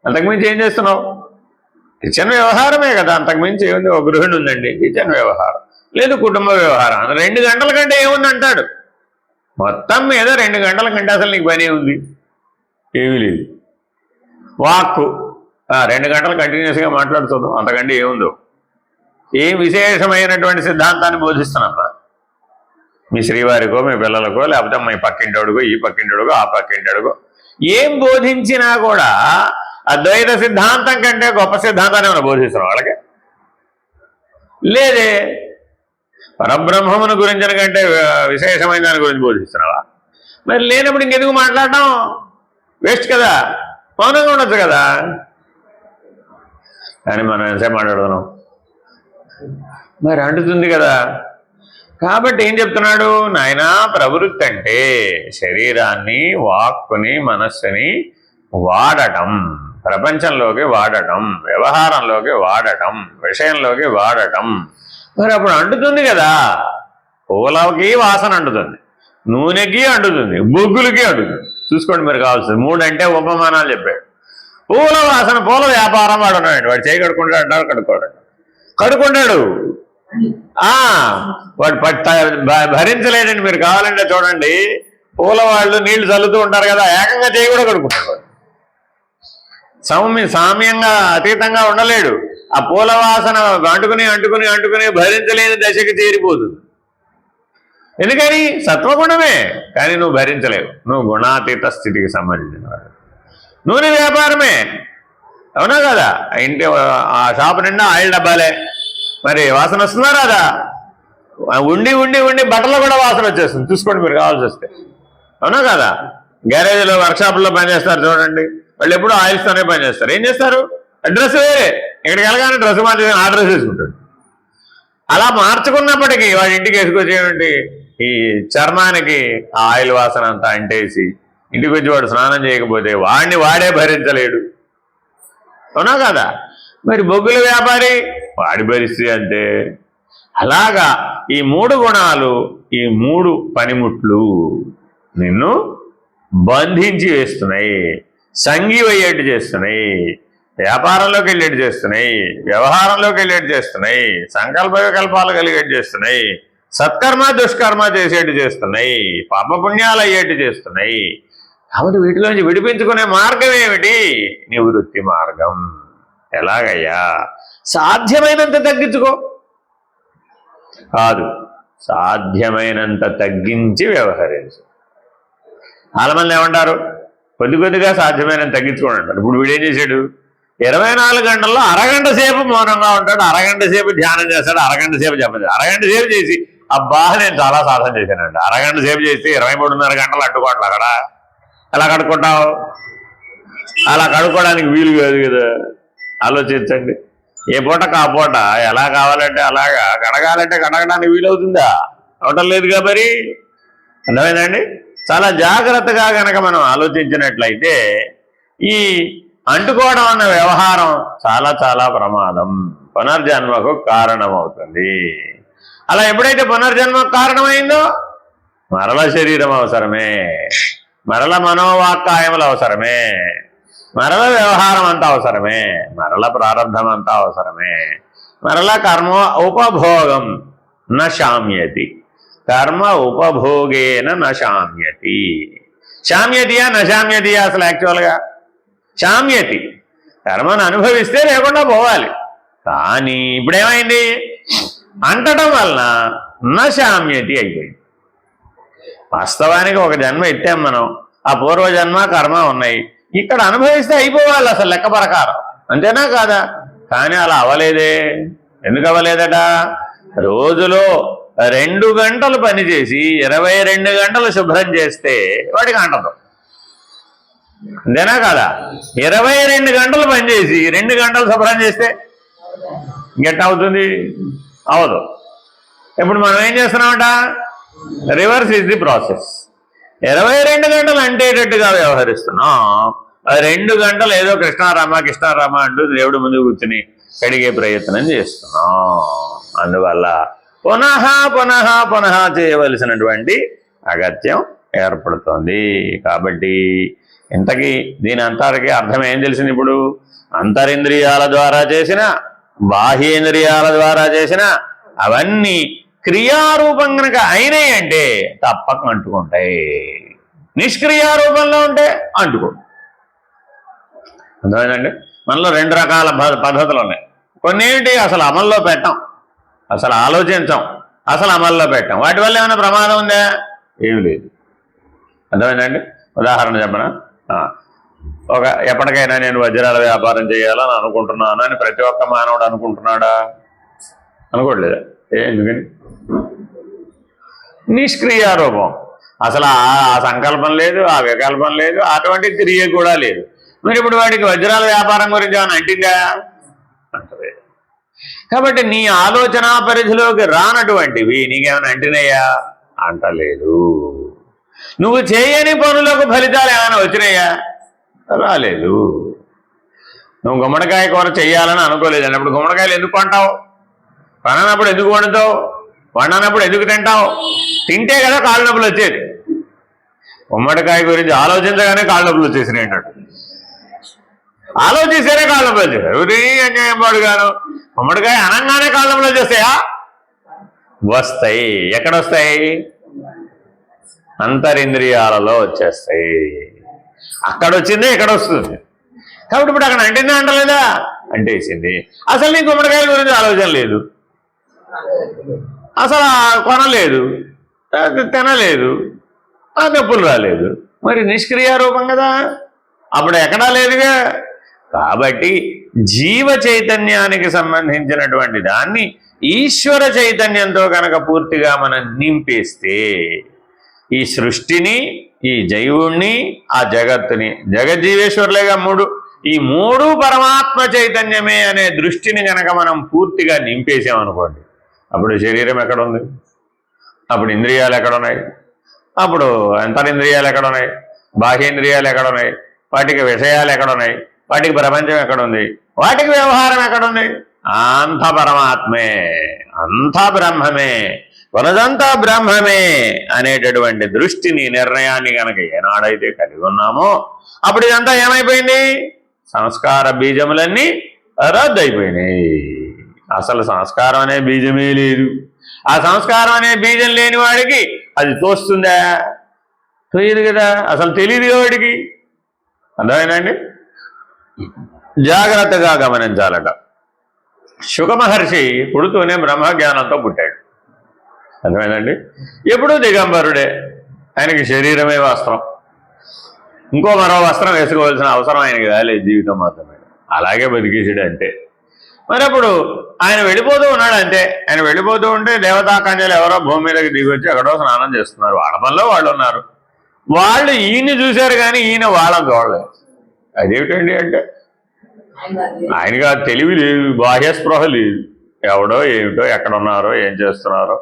అంతకుమించి ఏం చేస్తున్నావు? కిచెన్ వ్యవహారమే కదా, అంతకుమించి ఏముంది? ఒక గృహిణి ఉందండి, కిచెన్ వ్యవహారం, లేదు కుటుంబ వ్యవహారం, 2 గంటల కంటే ఏముంది అంటాడు. మొత్తం మీద 2 గంటల కంటే అసలు నీకు పని ఉంది? ఏమీ లేదు. వాక్కు 2 గంటలు కంటిన్యూస్గా మాట్లాడుతున్నావు, అంతకంటే ఏముందో? ఏం విశేషమైనటువంటి సిద్ధాంతాన్ని బోధిస్తున్నామా? మీ శ్రీవారికో, మీ పిల్లలకో, లేకపోతే మీ పక్కింటోడుకో, ఈ పక్కింటోడుకో, ఆ పక్కింటోడుకో ఏం బోధించినా కూడా అద్వైత సిద్ధాంతం కంటే గొప్ప సిద్ధాంతాన్ని మనం బోధిస్తున్నాం వాళ్ళకి? లేదే. పరబ్రహ్మమును గురించిన కంటే విశేషమైన దాని గురించి బోధిస్తున్నావా? మరి లేనప్పుడు ఇంకెందుకు మాట్లాడటం? వేస్ట్ కదా, మౌనంగా ఉండొచ్చు కదా. కానీ మనం ఎంతసేపు మాట్లాడుతున్నాం? మరి అంటుతుంది కదా. కాబట్టి ఏం చెప్తున్నాడు నాయనా? ప్రవృత్తి అంటే శరీరాన్ని, వాక్కుని, మనస్సుని వాడటం, ప్రపంచంలోకి వాడటం, వ్యవహారంలోకి వాడటం, విషయంలోకి వాడటం. మరి అప్పుడు అంటుతుంది కదా. పూలకి వాసన అంటుతుంది, నూనెకి అంటుతుంది, బొగ్గులకి అంటుతుంది. చూసుకోండి మీరు కావాల్సింది. 3 అంటే ఉపమానాలు చెప్పాడు. పూల వాసన, పూల వ్యాపారం వాడు ఉన్నాడు, వాడు చేయి కడుక్కుంటాడు అంటారు, కడుక్కుంటాడు. వాడు భరించలేడండి. మీరు కావాలంటే చూడండి, పూల వాళ్ళు నీళ్లు చల్లుతూ ఉంటారు కదా, ఏకంగా చేయి కూడా కడుక్కుంటాడు. సామ్యంగా అతీతంగా ఉండలేడు. ఆ పూల వాసన అంటుకుని భరించలేని దశకి చేరిపోతుంది. ఎందుకని సత్వగుణమే, కానీ నువ్వు భరించలేవు, నువ్వు గుణాతీత స్థితికి సంబంధించిన వాడు. నూనె వ్యాపారమే, అవునా కదా, ఇంటి ఆ షాపు నిండా ఆయిల్ డబ్బాలే, మరి వాసన వస్తుందా రాదా? ఉండి ఉండి ఉండి బట్టలు కూడా వాసన వచ్చేస్తుంది, చూసుకోండి మీరు కావాల్సి వస్తే, అవునా కదా. గ్యారేజ్లో వర్క్షాపుల్లో పనిచేస్తారు చూడండి, వాళ్ళు ఎప్పుడు ఆయిల్స్తోనే పనిచేస్తారు. ఏం చేస్తారు, డ్రెస్ వేరే, ఇక్కడికి వెళ్ళగానే డ్రెస్ మార్చి ఆ డ్రెస్ వేసుకుంటాడు. అలా మార్చుకున్నప్పటికీ వాడి ఇంటికి వేసుకొచ్చేటువంటి ఈ చర్మానికి ఆ ఆయిల్ వాసన అంతా అంటేసి ఇంటికి వచ్చి వాడు స్నానం చేయకపోతే వాడిని వాడే భరించలేడు, అవునా కదా. మరి బొగ్గుల వ్యాపారి, వాడి పరిస్థితి అంతే. అలాగా ఈ 3 గుణాలు, ఈ 3 పనిముట్లు నిన్ను బంధించి వేస్తున్నాయి, సంఘీవయ్యేట్టు చేస్తున్నాయి, వ్యాపారంలోకి వెళ్ళేట్టు చేస్తున్నాయి, వ్యవహారంలోకి వెళ్ళేట్టు చేస్తున్నాయి, సంకల్ప వికల్పాలు కలిగేట్టు చేస్తున్నాయి, సత్కర్మ దుష్కర్మ చేసేట్టు చేస్తున్నాయి, పాపపుణ్యాలు అయ్యేట్టు చేస్తున్నాయి. కాబట్టి వీటిలోంచి విడిపించుకునే మార్గం ఏమిటి? నివృత్తి మార్గం. ఎలాగయ్యా? సాధ్యమైనంత తగ్గించుకో కాదు, సాధ్యమైనంత తగ్గించి వ్యవహరించు. చాలామంది ఏమంటారు, కొద్ది కొద్దిగా సాధ్యమైనంత తగ్గించుకోండి అంటారు. ఇప్పుడు వీడేం చేశాడు, 24 గంటల్లో అరగంట సేపు మౌనంగా ఉంటాడు, అరగంట సేపు ధ్యానం చేస్తాడు, అరగంట సేపు జపం, అరగంట సేపు చేసి అబ్బా నేను చాలా సాధన చేశానండి. అరగంట సేపు చేస్తే 23.5 గంటలు అడ్డుకోవట్లే. అక్కడ ఎలా కడుక్కుంటావు? అలా కడుక్కోవడానికి వీలు కాదు కదా. ఆలోచించండి, ఏ పూటకు ఆ పూట ఎలా కావాలంటే అలాగా కడగాలంటే కడగడానికి వీలవుతుందా? అవటం లేదుగా. మరి అర్థమైందండి. చాలా జాగ్రత్తగా కనుక మనం ఆలోచించినట్లయితే ఈ అంటుకోవడం అన్న వ్యవహారం చాలా చాలా ప్రమాదం, పునర్జన్మకు కారణమవుతుంది. అలా ఎప్పుడైతే పునర్జన్మకు కారణమైందో మరల శరీరం అవసరమే, మరల మనోవాక్కాయములు అవసరమే, మరల వ్యవహారం అంతా అవసరమే, మరల ప్రారంధం అంతా అవసరమే, మరల కర్మ ఉపభోగం నశామ్యతి, కర్మ ఉపభోగేన నశామ్యతి. శామ్యతియా నశామ్యతియా? అసలు యాక్చువల్గా శామ్యతి, కర్మను అనుభవిస్తే లేకుండా పోవాలి. కానీ ఇప్పుడేమైంది, అంటడం వలన నశామ్యతి అయిపోయింది. వాస్తవానికి ఒక జన్మ ఎత్తాం మనం, ఆ పూర్వజన్మ కర్మ ఉన్నాయి, ఇక్కడ అనుభవిస్తే అయిపోవాలి అసలు లెక్క ప్రకారం, అంతేనా కాదా? కానీ అలా అవ్వలేదే. ఎందుకు అవ్వలేదట? రోజులో 2 గంటలు పనిచేసి 22 గంటలు శుభ్రం చేస్తే వాడికి అంటదు, అంతేనా కాదా? 22 గంటలు పనిచేసి 2 గంటలు శుభ్రం చేస్తే గెట్ అవుతుంది? అవదు. ఇప్పుడు మనం ఏం చేస్తున్నామట, రివర్స్ ఇస్ ది ప్రాసెస్. 22 గంటలు అంటేటట్టుగా వ్యవహరిస్తున్నాం, 2 గంటలు ఏదో కృష్ణారామ కృష్ణారామ అంటూ దేవుడి ముందు కూర్చుని కడిగే ప్రయత్నం చేస్తున్నాం. అందువల్ల పునః పునః పునః చేయవలసినటువంటి అగత్యం ఏర్పడుతోంది. కాబట్టి ఇంతకీ దీని అంతటికీ అర్థం ఏం తెలిసింది? ఇప్పుడు అంతరింద్రియాల ద్వారా చేసిన, బాహ్యేంద్రియాల ద్వారా చేసిన అవన్నీ క్రియారూపం కనుక అయినాయి అంటే తప్పక అంటుకుంటాయి. నిష్క్రియారూపంలో ఉంటే అంటుకో. అర్థమైందండి? మనలో 2 రకాల పద్ధతులు ఉన్నాయి. కొన్ని ఏంటి, అసలు అమల్లో పెట్టాం, అసలు ఆలోచించాం, అసలు అమల్లో పెట్టాం. వాటి వల్ల ఏమైనా ప్రమాదం ఉందా? ఏమి లేదు. అర్థమైందండి? ఉదాహరణ చెప్పనా, ఎప్పటికైనా నేను వజ్రాల వ్యాపారం చేయాలని అనుకుంటున్నాను అని ప్రతి ఒక్క మానవుడు అనుకుంటున్నాడా? అనుకోవట్లేదా? ఎందుకని? నిష్క్రియారూపం, అసలు ఆ సంకల్పం లేదు, ఆ వికల్పం లేదు, అటువంటి క్రియ కూడా లేదు. మరి ఇప్పుడు వాడికి వజ్రాల వ్యాపారం గురించి ఏమైనా అంటిందా? అంటలేదు. కాబట్టి నీ ఆలోచన పరిధిలోకి రానటువంటివి నీకేమైనా అంటినాయా? అంటలేదు. నువ్వు చేయని పనులకు ఫలితాలు ఏమైనా వచ్చినాయా? రాలేదు. నువ్వు గుమ్మడికాయ కూర చెయ్యాలని అనుకోలేదు అన్నప్పుడు గుమ్మడికాయలు ఎందుకు కొంటావు? కొననప్పుడు ఎందుకు వండుతావు? వండనప్పుడు ఎందుకు తింటావు? తింటే కదా కాళ్ళ నొప్పులు వచ్చేది. గుమ్మడికాయ గురించి ఆలోచించగానే కాళ్ళ నొప్పులు వచ్చేసినాయి అన్నట్టు. ఆలోచిస్తేనే కాళ్ళ నొప్పులు వచ్చేది. ఎవరి అన్యాయం పాడుగాను. గుమ్మడికాయ అనంగానే కాళ్ళ నొప్పులు వచ్చేస్తాయా? వస్తాయి. ఎక్కడొస్తాయి? అంతరింద్రియాలలో వచ్చేస్తాయి. అక్కడ వచ్చిందే ఇక్కడ వస్తుంది. కాబట్టి ఇప్పుడు అక్కడ అంటిందా అంటలేదా? అంటేసింది. అసలు నీ గుమ్మడికాయల గురించి ఆలోచన లేదు, అసలు కొనలేదు, తినలేదు, ఆ నొప్పులు రాలేదు, మరి నిష్క్రియారూపం కదా, అప్పుడు ఎక్కడా లేదుగా. కాబట్టి జీవ చైతన్యానికి సంబంధించినటువంటి దాన్ని ఈశ్వర చైతన్యంతో కనుక పూర్తిగా మనం నింపేస్తే ఈ సృష్టిని, ఈ జైవుణ్ణి, ఆ జగత్తుని, జగజ్జీవేశ్వరులేగా మూడు, ఈ మూడు పరమాత్మ చైతన్యమే అనే దృష్టిని కనుక మనం పూర్తిగా నింపేసామనుకోండి, అప్పుడు శరీరం ఎక్కడుంది, అప్పుడు ఇంద్రియాలు ఎక్కడున్నాయి, అప్పుడు అంతరింద్రియాలు ఎక్కడున్నాయి, బాహ్యేంద్రియాలు ఎక్కడున్నాయి, వాటికి విషయాలు ఎక్కడున్నాయి, వాటికి ప్రపంచం ఎక్కడుంది, వాటికి వ్యవహారం ఎక్కడుంది? అంత పరమాత్మే, అంతా బ్రహ్మమే, కొనదంతా బ్రహ్మమే అనేటటువంటి దృష్టిని, నిర్ణయాన్ని కనుక ఏనాడైతే కలిగి ఉన్నామో అప్పుడు ఇదంతా ఏమైపోయింది? సంస్కార బీజములన్నీ రద్దయిపోయినాయి. అసలు సంస్కారం అనే బీజమే లేదు. ఆ సంస్కారం అనే బీజం లేని వాడికి అది తోస్తుందా? తోయదు కదా, అసలు తెలియదు వాడికి. అర్థమైందండి? జాగ్రత్తగా గమనించాలట. శుక మహర్షి పుడుతూనే బ్రహ్మజ్ఞానంతో పుట్టాడు. అర్థమైందండి? ఎప్పుడూ దిగంబరుడే, ఆయనకి శరీరమే వస్త్రం, ఇంకో మరో వస్త్రం వేసుకోవాల్సిన అవసరం ఆయనకి రాలేదు జీవితం మాత్రమే. అలాగే బతికేసాడు అంతే. మరి అప్పుడు ఆయన వెళ్ళిపోతూ ఉన్నాడు అంతే. ఆయన వెళ్ళిపోతూ ఉంటే దేవతాకాంజలు ఎవరో భూమి మీదకి దిగొచ్చి ఎక్కడో స్నానం చేస్తున్నారు. వాళ్ళ పనిలో వాళ్ళు ఉన్నారు. వాళ్ళు ఈయన్ని చూశారు కానీ ఈయన వాళ్ళని చూడలేదు. అదేమిటండి అంటే ఆయనకి ఆ తెలివి లేదు, బాహ్యస్పృహ లేదు. ఎవడో ఏమిటో, ఎక్కడున్నారో, ఏం చేస్తున్నారో,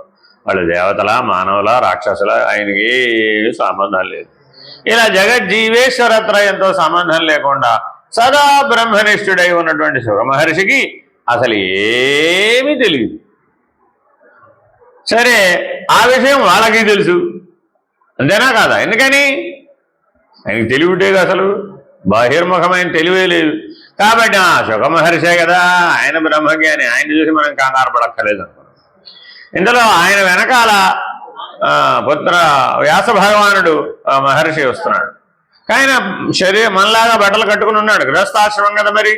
వాళ్ళు దేవతలా, మానవులా, రాక్షసులా, ఆయనకి సంబంధం లేదు. ఇలా జగజ్జీవేశ్వరత్రయంతో సంబంధం లేకుండా సదా బ్రహ్మనిష్ఠుడై ఉన్నటువంటి శుక మహర్షికి అసలు ఏమీ తెలియదు. సరే, ఆ విషయం వాళ్ళకి తెలుసు, అంతేనా కాదా? ఎందుకని? ఆయనకి తెలివి ఉంటేగా, అసలు బాహిర్ముఖమైన తెలివే లేదు. కాబట్టి ఆ శుక మహర్షే కదా, ఆయన బ్రహ్మజ్ఞాని, ఆయన చూసి మనం కంగారు పడక్కర్లేదు అనుకున్నాం. ఇందులో ఆయన వెనకాల పుత్ర వ్యాస భగవానుడు మహర్షి వస్తున్నాడు. ఆయన శరీరం మనలాగా బట్టలు కట్టుకుని ఉన్నాడు, గృహస్థాశ్రమం కదా. మరి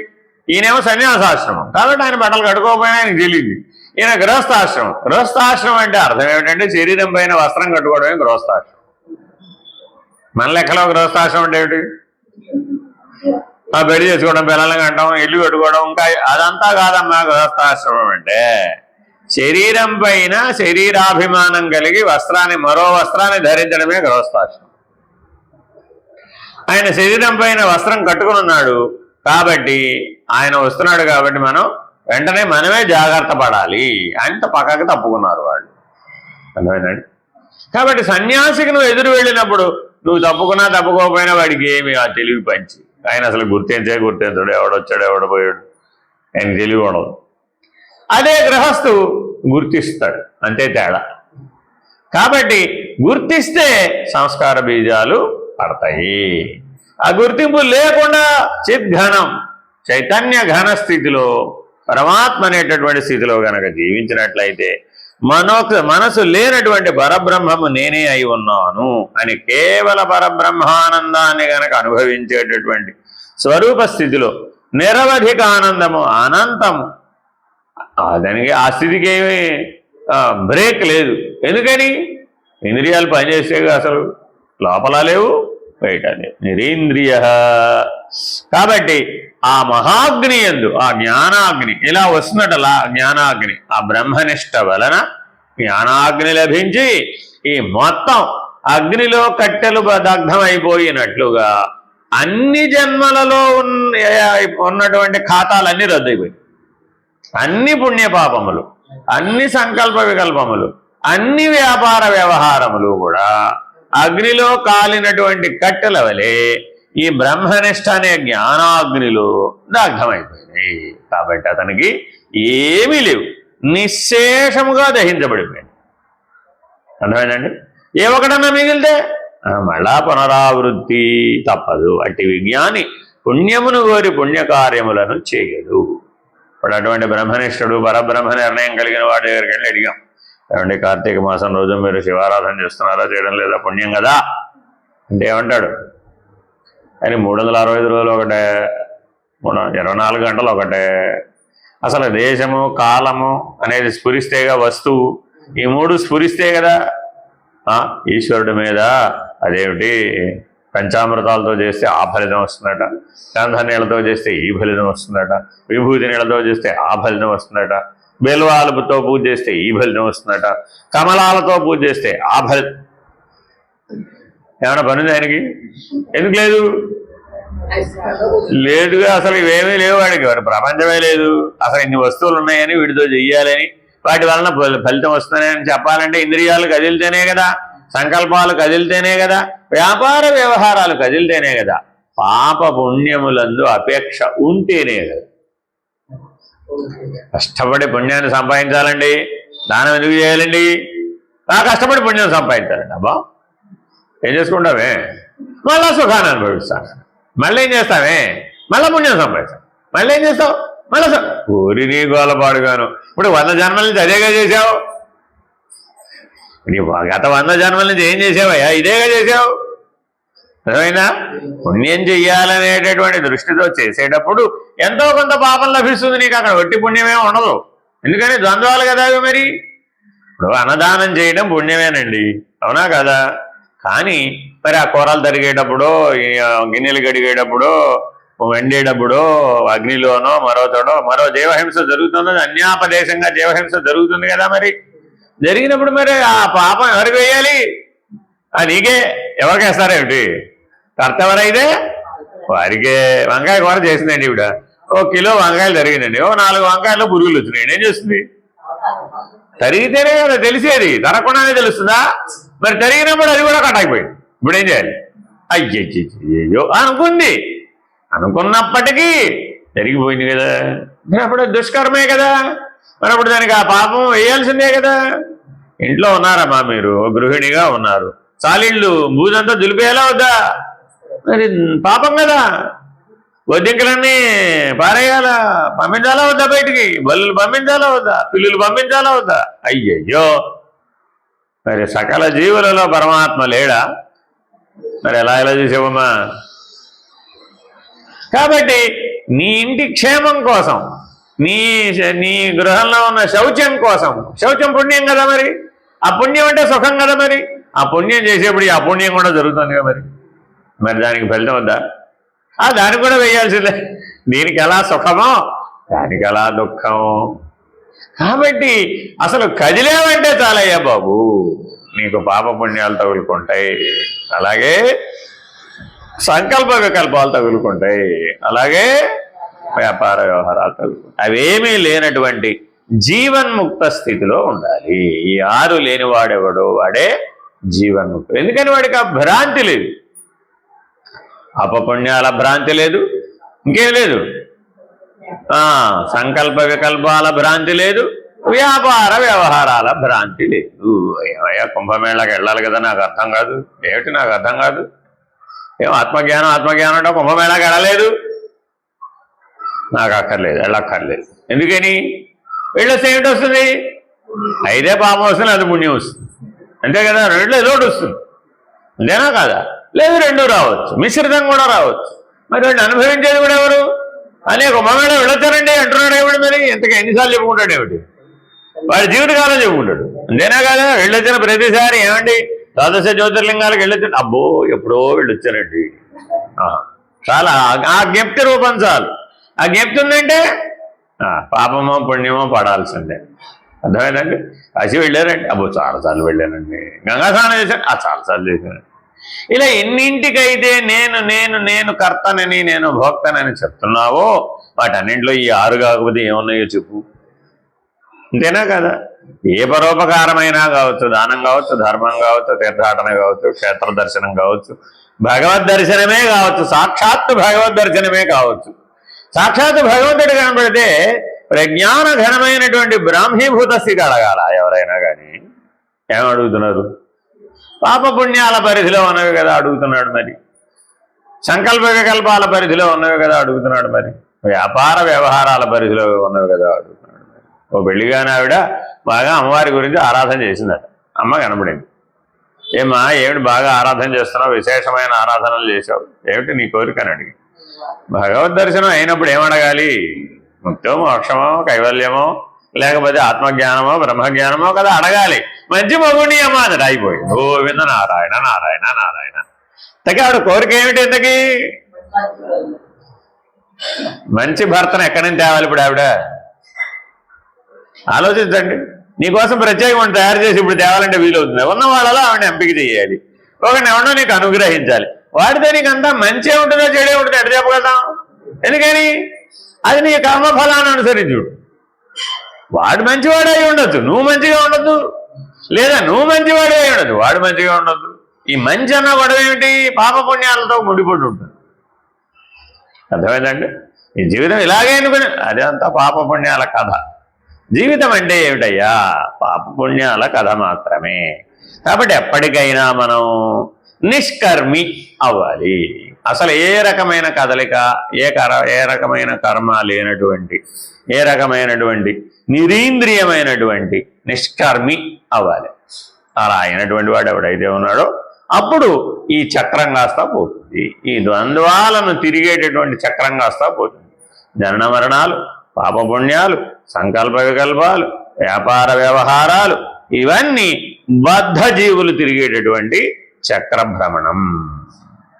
ఈయనేమో సన్యాసాశ్రమం, కాబట్టి ఆయన బట్టలు కట్టుకోకపోయినా ఆయనకు తెలియదు. ఈయన గృహస్థాశ్రమం. గృహస్థాశ్రమం అంటే అర్థం ఏమిటంటే శరీరం పైన వస్త్రం కట్టుకోవడమే గృహస్థాశ్రమం. మన లెక్కలో గృహస్థాశ్రమం అంటే ఏమిటి? పెళ్లి చేసుకోవడం, పిల్లల్ని కంటాం, ఇల్లు కట్టుకోవడం, ఇంకా అదంతా కాదమ్మా గృహస్థాశ్రమం అంటే. శరీరం పైన శరీరాభిమానం కలిగి వస్త్రాన్ని, మరో వస్త్రాన్ని ధరించడమే గృహస్థాశ్రమం. ఆయన శరీరం పైన వస్త్రం కట్టుకుని ఉన్నాడు కాబట్టి, ఆయన వస్తున్నాడు కాబట్టి మనం వెంటనే మనమే జాగ్రత్త పడాలి. ఆయనతో పక్కకి తప్పుకున్నారు వాళ్ళు. అర్థమైందండి? కాబట్టి సన్యాసికి నువ్వు ఎదురు వెళ్ళినప్పుడు నువ్వు తప్పుకున్నా తప్పుకోకపోయినా వాడికి ఏమి ఆ తెలివి పంచి, ఆయన అసలు గుర్తించడు, ఎవడొచ్చాడు ఎవడపోయాడు, ఆయనకి తెలివి ఉండదు. అదే గృహస్థు గుర్తిస్తాడు, అంతే తేడా. కాబట్టి గుర్తిస్తే సంస్కార బీజాలు పడతాయి. ఆ గుర్తింపు లేకుండా చిద్ఘనం, చైతన్య ఘన స్థితిలో, పరమాత్మ అనేటటువంటి స్థితిలో గనక జీవించినట్లయితే మనసు లేనటువంటి పరబ్రహ్మము నేనే అయి ఉన్నాను అని కేవల పరబ్రహ్మానందాన్ని గనక అనుభవించేటటువంటి స్వరూప స్థితిలో నిరవధిక ఆనందము, అనంతము. దానికి ఆ స్థితికి ఏమీ బ్రేక్ లేదు. ఎందుకని? ఇంద్రియాలు పనిచేస్తే అసలు లోపల లేవు, బయట లేవు, నిరీంద్రియ. కాబట్టి ఆ మహాగ్ని యందు, ఆ జ్ఞానాగ్ని ఇలా వస్తున్నట్లా జ్ఞానాగ్ని, ఆ బ్రహ్మనిష్ట వలన జ్ఞానాగ్ని లభించి ఈ మొత్తం అగ్నిలో కట్టెలు దగ్ధమైపోయినట్లుగా అన్ని జన్మలలో ఉన్నటువంటి ఖాతాలన్నీ రద్దయిపోయి, అన్ని పుణ్యపాపములు, అన్ని సంకల్ప వికల్పములు, అన్ని వ్యాపార వ్యవహారములు కూడా అగ్నిలో కాలినటువంటి కట్టెల వలె ఈ బ్రహ్మనిష్ట అనే జ్ఞానాగ్నిలో దగ్ధమైపోయినాయి. కాబట్టి అతనికి ఏమీ లేవు, నిశ్శేషముగా దహించబడిపోయింది. అర్థమైందండి? ఏ ఒకటన్నా మిగిలితే మళ్ళా పునరావృత్తి తప్పదు. అట్టి విజ్ఞాని పుణ్యమును కోరి పుణ్యకార్యములను చేయడు. ఇప్పుడు అటువంటి బ్రహ్మనిష్ఠుడు, పరబ్రహ్మ నిర్ణయం కలిగిన వాడి దగ్గరికి వెళ్ళి అడిగాం, ఏమంటే కార్తీక మాసం రోజు మీరు శివారాధన చేస్తున్నారా, చేయడం లేదా, పుణ్యం కదా అంటే ఏమంటాడు? అని 365 రోజులు ఒకటే, 24 గంటలు ఒకటే. అసలు దేశము, కాలము అనేది స్ఫురిస్తేగా వస్తువు, ఈ మూడు స్ఫురిస్తే కదా ఈశ్వరుడి మీద అదేమిటి పంచామృతాలతో చేస్తే ఆ ఫలితం వస్తుందట, గంధ నీళ్ళతో చేస్తే ఈ ఫలితం వస్తుందట, విభూతి నీళ్ళతో చేస్తే ఆ ఫలితం వస్తుందట, బెల్వాలతో పూజ చేస్తే ఈ ఫలితం వస్తుందట, కమలాలతో పూజ చేస్తే ఆ ఫలితం. ఏమైనా పని దానికి? ఎందుకు లేదు? లేదుగా, అసలు ఇవేమీ లేవు వాడికి, వాడి ప్రపంచమే లేదు. అసలు ఇన్ని వస్తువులు ఉన్నాయని వీటితో చెయ్యాలని, వాటి వలన ఫలితం వస్తున్నాయని చెప్పాలంటే ఇంద్రియాలు కదిలితేనే కదా, సంకల్పాలు కదిలితేనే కదా, వ్యాపార వ్యవహారాలు కదిలితేనే కదా, పాప పుణ్యములందు అపేక్ష ఉంటేనే కదా. కష్టపడి పుణ్యాన్ని సంపాదించాలండి, దానం ఎందుకు చేయాలండి? కష్టపడి పుణ్యం సంపాదించాలండి. అబ్బా ఏం చేసుకుంటామే? మళ్ళా సుఖాన్ని అనుభవిస్తాను. మళ్ళీ ఏం చేస్తామే? మళ్ళీ పుణ్యం సంపాదిస్తాం. మళ్ళీ ఏం చేస్తావు? మళ్ళీ ఊరి నీ గోలపాడుగాను. ఇప్పుడు 100 జన్మల నుంచి అదేగా చేసావు. నీ గత 100 జన్మల నుంచి ఏం చేసావయ్యా? ఇదేగా చేసావు. అర్థమైనా? పుణ్యం చెయ్యాలనేటటువంటి దృష్టితో చేసేటప్పుడు ఎంతో కొంత పాపం లభిస్తుంది నీకు. అక్కడ వట్టి పుణ్యమే ఉండదు. ఎందుకని ద్వంద్వాలు కదా అవి. మరి ఇప్పుడు అన్నదానం చేయడం పుణ్యమేనండి, అవునా కదా? కానీ మరి ఆ కూరలు తరిగేటప్పుడు, గిన్నెలు కడిగేటప్పుడు, వండేటప్పుడు అగ్నిలోనో మరో జీవహింస జరుగుతుందో, అన్యాపదేశంగా జీవహింస జరుగుతుంది కదా. మరి జరిగినప్పుడు మరి ఆ పాపం ఎవరికి వేయాలి? నీకే. ఎవరికి వేస్తారేమిటి? కర్త ఎవరైతే వారికే. వంకాయ కూర చేసిందండి ఇవిడ, 1 కిలో వంకాయలు తరిగిందండి, 4 వంకాయల్లో పురుగులు వచ్చినాయి. ఏం చేస్తుంది? తరిగితేనే కదా తెలిసేది, తరగకుండానే తెలుస్తుందా? మరి తరిగినప్పుడు అది కూడా కట్ అయిపోయింది. ఇప్పుడు ఏం చేయాలి? అయ్యో అనుకుంది, అనుకున్నప్పటికీ జరిగిపోయింది కదా. మరి అప్పుడు దుష్కర్మే కదా. మరి అప్పుడు దానికి ఆ పాపం వేయాల్సిందే కదా. ఇంట్లో ఉన్నారమ్మా, మీరు గృహిణిగా ఉన్నారు, చాలిళ్ళు బూజంతా దులిపేయాలా వద్దా? మరి పాపం కదా. వద్దింకలన్నీ పారేయాలా, పంపించాలా వద్దా బయటికి? బల్లులు పంపించాలా వద్దా? పిల్లులు పంపించాలా వద్దా? అయ్యయ్యో, మరి సకల జీవులలో పరమాత్మ లేడా? మరి ఎలా చేసావమ్మా? కాబట్టి నీ ఇంటి క్షేమం కోసం, నీ గృహంలో ఉన్న శౌచం కోసం, శౌచం పుణ్యం కదా. మరి ఆ పుణ్యం అంటే సుఖం కదా. మరి ఆ పుణ్యం చేసేప్పుడు ఈ అపుణ్యం కూడా జరుగుతుంది కదా. మరి దానికి ఫలితం వద్దా? దానికి కూడా వేయాల్సిందే. దీనికి ఎలా సుఖమో దానికి ఎలా దుఃఖమో. కాబట్టి అసలు కదిలేవంటే చాలయ్యా బాబు, నీకు పాప పుణ్యాలు తగులుకుంటాయి, అలాగే సంకల్ప వికల్పాలు తగులుకుంటాయి, అలాగే వ్యాపార వ్యవహారాలు తగులుకుంటాయి. అవేమీ లేనటువంటి జీవన్ముక్త స్థితిలో ఉండాలి. ఈ 6 లేనివాడెవడో వాడే జీవన్ముక్తుడు. ఎందుకని వాడికి ఆ భ్రాంతి లేదు, అపపుణ్యాల భ్రాంతి లేదు, ఇంకేం లేదు, సంకల్ప వికల్పాల భ్రాంతి లేదు, వ్యాపార వ్యవహారాల భ్రాంతి లేదు. ఏమయ్యా కుంభమేళకి వెళ్ళాలి కదా, నాకు అర్థం కాదు. ఏమిటి నాకు అర్థం కాదు? ఏం ఆత్మజ్ఞానం అంటే కుంభమేళకి వెళ్ళలేదు, నాకు అక్కర్లేదు, వెళ్ళక్కర్లేదు. ఎందుకని? వెళ్ళొస్తే ఏమిటి వస్తుంది? అయితే పాపం వస్తుంది, అది పుణ్యం వస్తుంది, అంతే కదా. రెండులో ఏదో ఒకటి వస్తుంది, అంతేనా కాదా? లేదు 2 రావచ్చు, మిశ్రితం కూడా రావచ్చు. మరి వాడిని అనుభవించేది కూడా ఎవరు? అనేక కుంభమేళ వెళ్ళొచ్చారండి అంటున్నాడు ఏమిటి? మరి ఎంతగా ఎన్నిసార్లు చెప్పుకుంటాడు ఏమిటి? వాడి జీవితకాలం చెప్పుకుంటాడు, అంతేనా కదా. వెళ్ళొచ్చిన ప్రతిసారి ఏమండి 12 జ్యోతిర్లింగాలకు వెళ్ళొచ్చాడు, అబ్బో ఎప్పుడో వెళ్ళొచ్చానండి, చాలా ఆ జ్ఞప్తి రూపం చాలు. ఆ జ్ఞప్తి ఉందంటే పాపమో పుణ్యమో పడాల్సిందే. అర్థమైందండి. కాశీ వెళ్ళారండి, అబ్బో చాలాసార్లు వెళ్ళానండి. గంగా స్నానం చేశాను, చాలాసార్లు చేశాను. ఇలా ఎన్నింటికైతే నేను నేను నేను కర్తనని, నేను భోక్తనని చెప్తున్నావో వాటన్నింటిలో ఈ 6 కాకపోతే ఏమున్నాయో చెప్పు, అంతేనా కదా. ఏ పరోపకారమైనా కావచ్చు, దానం కావచ్చు, ధర్మం కావచ్చు, తీర్థాటన కావచ్చు, క్షేత్ర దర్శనం కావచ్చు, భగవద్ దర్శనమే కావచ్చు, సాక్షాత్తు భగవద్ దర్శనమే కావచ్చు. సాక్షాత్తు భగవంతుడు కనబడితే ప్రజ్ఞాన ఘనమైనటువంటి బ్రాహ్మీభూత స్థితి అడగాల ఎవరైనా కానీ. ఏమడుగుతున్నారు? పాపపుణ్యాల పరిధిలో ఉన్నవి కదా అడుగుతున్నాడు. మరి సంకల్ప వికల్పాల పరిధిలో ఉన్నవి కదా అడుగుతున్నాడు. మరి వ్యాపార వ్యవహారాల పరిధిలో ఉన్నవి కదా అడుగుతున్నాడు. మరి ఓ పెళ్లిగాని ఆవిడ బాగా అమ్మవారి గురించి ఆరాధన చేసిందట. అమ్మ కనబడింది. ఏమా ఏమిటి బాగా ఆరాధన చేస్తున్నావు, విశేషమైన ఆరాధనలు చేసావు, ఏమిటి నీ కోరిక అని అడిగి. భగవద్ దర్శనం అయినప్పుడు ఏమడగాలి? ముక్తో మోక్షమో కైవల్యమో లేకపోతే ఆత్మజ్ఞానమో బ్రహ్మజ్ఞానమో కదా అడగాలి. మంచి మొగుడిని అమ్మ అన్నది అయిపోయింది. గోవింద నారాయణ నారాయణ నారాయణ. ఇంతకీ ఆవిడ కోరిక ఏమిటి? ఇంతకీ మంచి భర్తను ఎక్కడి నుంచి తేవాలి? ఇప్పుడు ఆవిడ ఆలోచించండి. నీకోసం ప్రత్యేకం తయారు చేసి ఇప్పుడు తేవాలంటే వీలవుతుంది? ఉన్న వాళ్ళలో ఆవిడని ఎంపిక చేయాలి, ఒకరిని ఎవడో నీకు అనుగ్రహించాలి. వాడితే నీకు అంతా మంచి ఉంటుందో చెడే ఉంటుందో ఎట్లా చెప్పగలుగుతాం? ఎందుకని? అది నీ కర్మఫలాన్ని అనుసరించుడు. వాడు మంచివాడే అయి ఉండొచ్చు, నువ్వు మంచిగా ఉండొద్దు, లేదా నువ్వు మంచివాడే అయి ఉండొచ్చు, వాడు మంచిగా ఉండొద్దు. ఈ మంచి అన్న గొడవ ఏమిటి? పాపపుణ్యాలతో ముడిపడి ఉంటుంది. అర్థమైందండి? ఈ జీవితం ఇలాగే అనుకుని అదే అంతా పాపపుణ్యాల కథ. జీవితం అంటే ఏమిటయ్యా? పాపపుణ్యాల కథ మాత్రమే. కాబట్టి ఎప్పటికైనా మనం నిష్కర్మి అవ్వాలి. అసలు ఏ రకమైన కదలిక, ఏ రకమైన కర్మ లేనటువంటి, ఏ రకమైనటువంటి నిరీంద్రియమైనటువంటి నిష్కర్మి అవ్వాలి. అలా అయినటువంటి వాడు ఎవడైతే ఉన్నాడో అప్పుడు ఈ చక్రం కాస్తా పోతుంది. ఈ ద్వంద్వాలను తిరిగేటటువంటి చక్రం కాస్తా పోతుంది. జనన మరణాలు, పాపపుణ్యాలు, సంకల్ప వికల్పాలు, వ్యాపార వ్యవహారాలు, ఇవన్నీ బద్ధ జీవులు తిరిగేటటువంటి చక్ర భ్రమణం.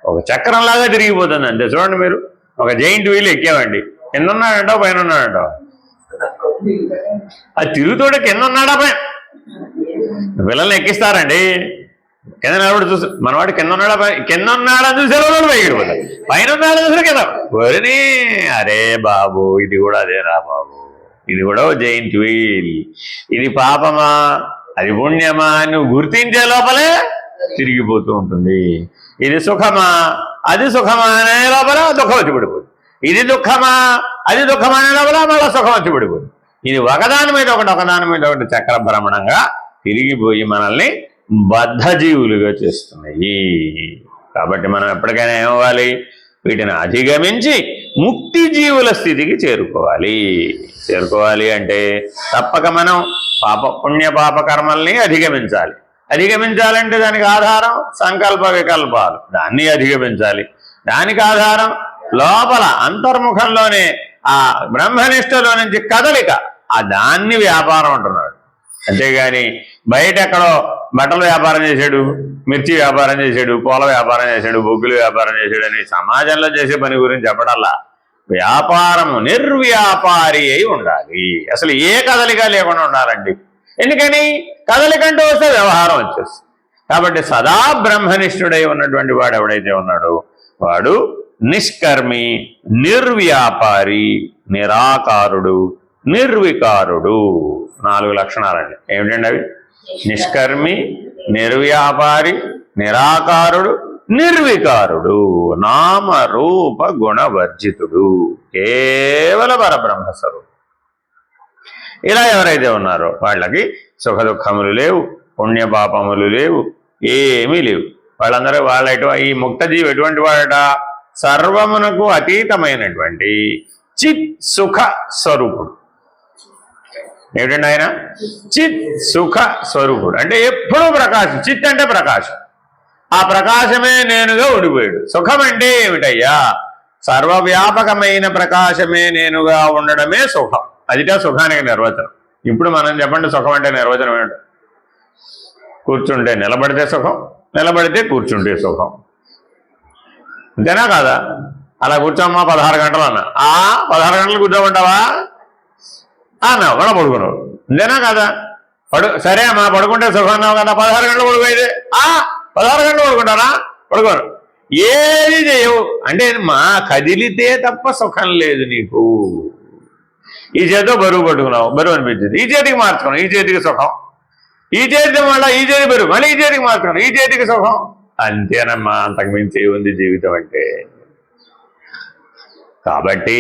ఒక చక్రంలాగా తిరిగిపోతుంది అంతే. చూడండి, మీరు ఒక జైంట్ వీల్ ఎక్కామండి, కింద ఉన్నాడంటో పైన ఉన్నాడంటో, అది తిరుగుతోడే కింద ఉన్నాడా పైన? పిల్లల్ని ఎక్కిస్తారండి, కింద నిలబడి చూసి మనవాడు కింద ఉన్నాడా కింద ఉన్నాడని చూసే వాళ్ళు పైకిపోతారు, పైన ఉన్నాడని చూసే కదా వరిని. అరే బాబు, ఇది కూడా అదేరా బాబు, ఇది కూడా జైంట్ వీల్. ఇది పాపమా అది పుణ్యమా నువ్వు గుర్తించే లోపలే తిరిగిపోతూ ఉంటుంది. ఇది సుఖమా అది సుఖమా అనే లోపల దుఃఖం వచ్చి పడిపోతుంది. ఇది దుఃఖమా అది దుఃఖమా అనే లోపల మళ్ళీ సుఖం వచ్చి పడిపోతుంది. ఇది ఒకదాని మీద ఒకటి, ఒకదాని మీద ఒకటి చక్ర భ్రమణంగా తిరిగిపోయి మనల్ని బద్ధజీవులుగా చేస్తున్నాయి. కాబట్టి మనం ఎప్పటికైనా ఏమవ్వాలి? వీటిని అధిగమించి ముక్తి జీవుల స్థితికి చేరుకోవాలి. చేరుకోవాలి అంటే తప్పక మనం పుణ్య పాప కర్మల్ని అధిగమించాలి. అధిగమించాలంటే దానికి ఆధారం సంకల్ప వికల్పాలు, దాన్ని అధిగమించాలి. దానికి ఆధారం లోపల అంతర్ముఖంలోనే ఆ బ్రహ్మనిష్టలో నుంచి కదలిక, ఆ దాన్ని వ్యాపారం అంటున్నాడు. అంతేగాని బయట ఎక్కడో బట్టల వ్యాపారం చేశాడు, మిర్చి వ్యాపారం చేశాడు, పూల వ్యాపారం చేశాడు, బొగ్గులు వ్యాపారం చేశాడు అని సమాజంలో చేసే పని గురించి చెప్పడల్లా. వ్యాపారము నిర్వ్యాపారి అయి ఉండాలి. అసలు ఏ కదలిక లేకుండా ఉండాలండి. ఎందుకని? కదలికంటూ వస్తే వ్యవహారం వచ్చేస్తుంది. కాబట్టి సదా బ్రహ్మనిష్ఠుడై ఉన్నటువంటి వాడు ఎవడైతే ఉన్నాడో వాడు నిష్కర్మి, నిర్వ్యాపారి, నిరాకారుడు, నిర్వికారుడు. 4 లక్షణాలండి. ఏమిటండి అవి? నిష్కర్మి, నిర్వ్యాపారి, నిరాకారుడు, నిర్వికారుడు, నామ రూప గుణవర్జితుడు, కేవల పరబ్రహ్మస్వరూపుడు. ఇలా ఎవరైతే ఉన్నారో వాళ్ళకి సుఖ దుఃఖములు లేవు, పుణ్యపాపములు లేవు, ఏమీ లేవు. వాళ్ళందరూ ఈ ముక్తజీవి ఎటువంటి వాడట? సర్వమునకు అతీతమైనటువంటి చిత్ సుఖ స్వరూపుడు. ఏమిటండి ఆయన? చిత్ సుఖ స్వరూపుడు అంటే ఎప్పుడూ ప్రకాశం. చిత్ అంటే ప్రకాశం, ఆ ప్రకాశమే నేనుగా ఉండిపోయాడు. సుఖం అంటే ఏమిటయ్యా? సర్వవ్యాపకమైన ప్రకాశమే నేనుగా ఉండడమే సుఖం. అదిటే సుఖానికి నిర్వచనం. ఇప్పుడు మనం చెప్పండి, సుఖం అంటే నిర్వచనం ఏమిటి? కూర్చుంటే నిలబడితే సుఖం, నిలబడితే కూర్చుంటే సుఖం. అంతేనా కాదా? అలా కూర్చోమ్మా 16 గంటలు అన్నా, 16 గంటలు కూర్చోమంటావా అన్నా, కూడా పడుకున్నావు. అంతేనా కాదా? సరే అమ్మా పడుకుంటే సుఖం అన్నావు కదా, 16 గంటలు పడుకోయితే 16 గంటలు పడుకుంటారా? పడుకోరు. ఏది చేయవు అంటే మా కదిలితే తప్ప సుఖం లేదు నీకు. ఈ చేతితో బరువు పట్టుకున్నావు, బరువు అనిపించింది, ఈ చేతికి మార్చుకున్నావు, ఈ చేతికి సుఖం. ఈ చేతి మళ్ళీ ఈ చేతి బరువు, మళ్ళీ ఈ చేతికి మార్చుకున్నావు, ఈ చేతికి సుఖం. అంతేనమ్మా, అంతకుమించి ఉంది జీవితం అంటే. కాబట్టి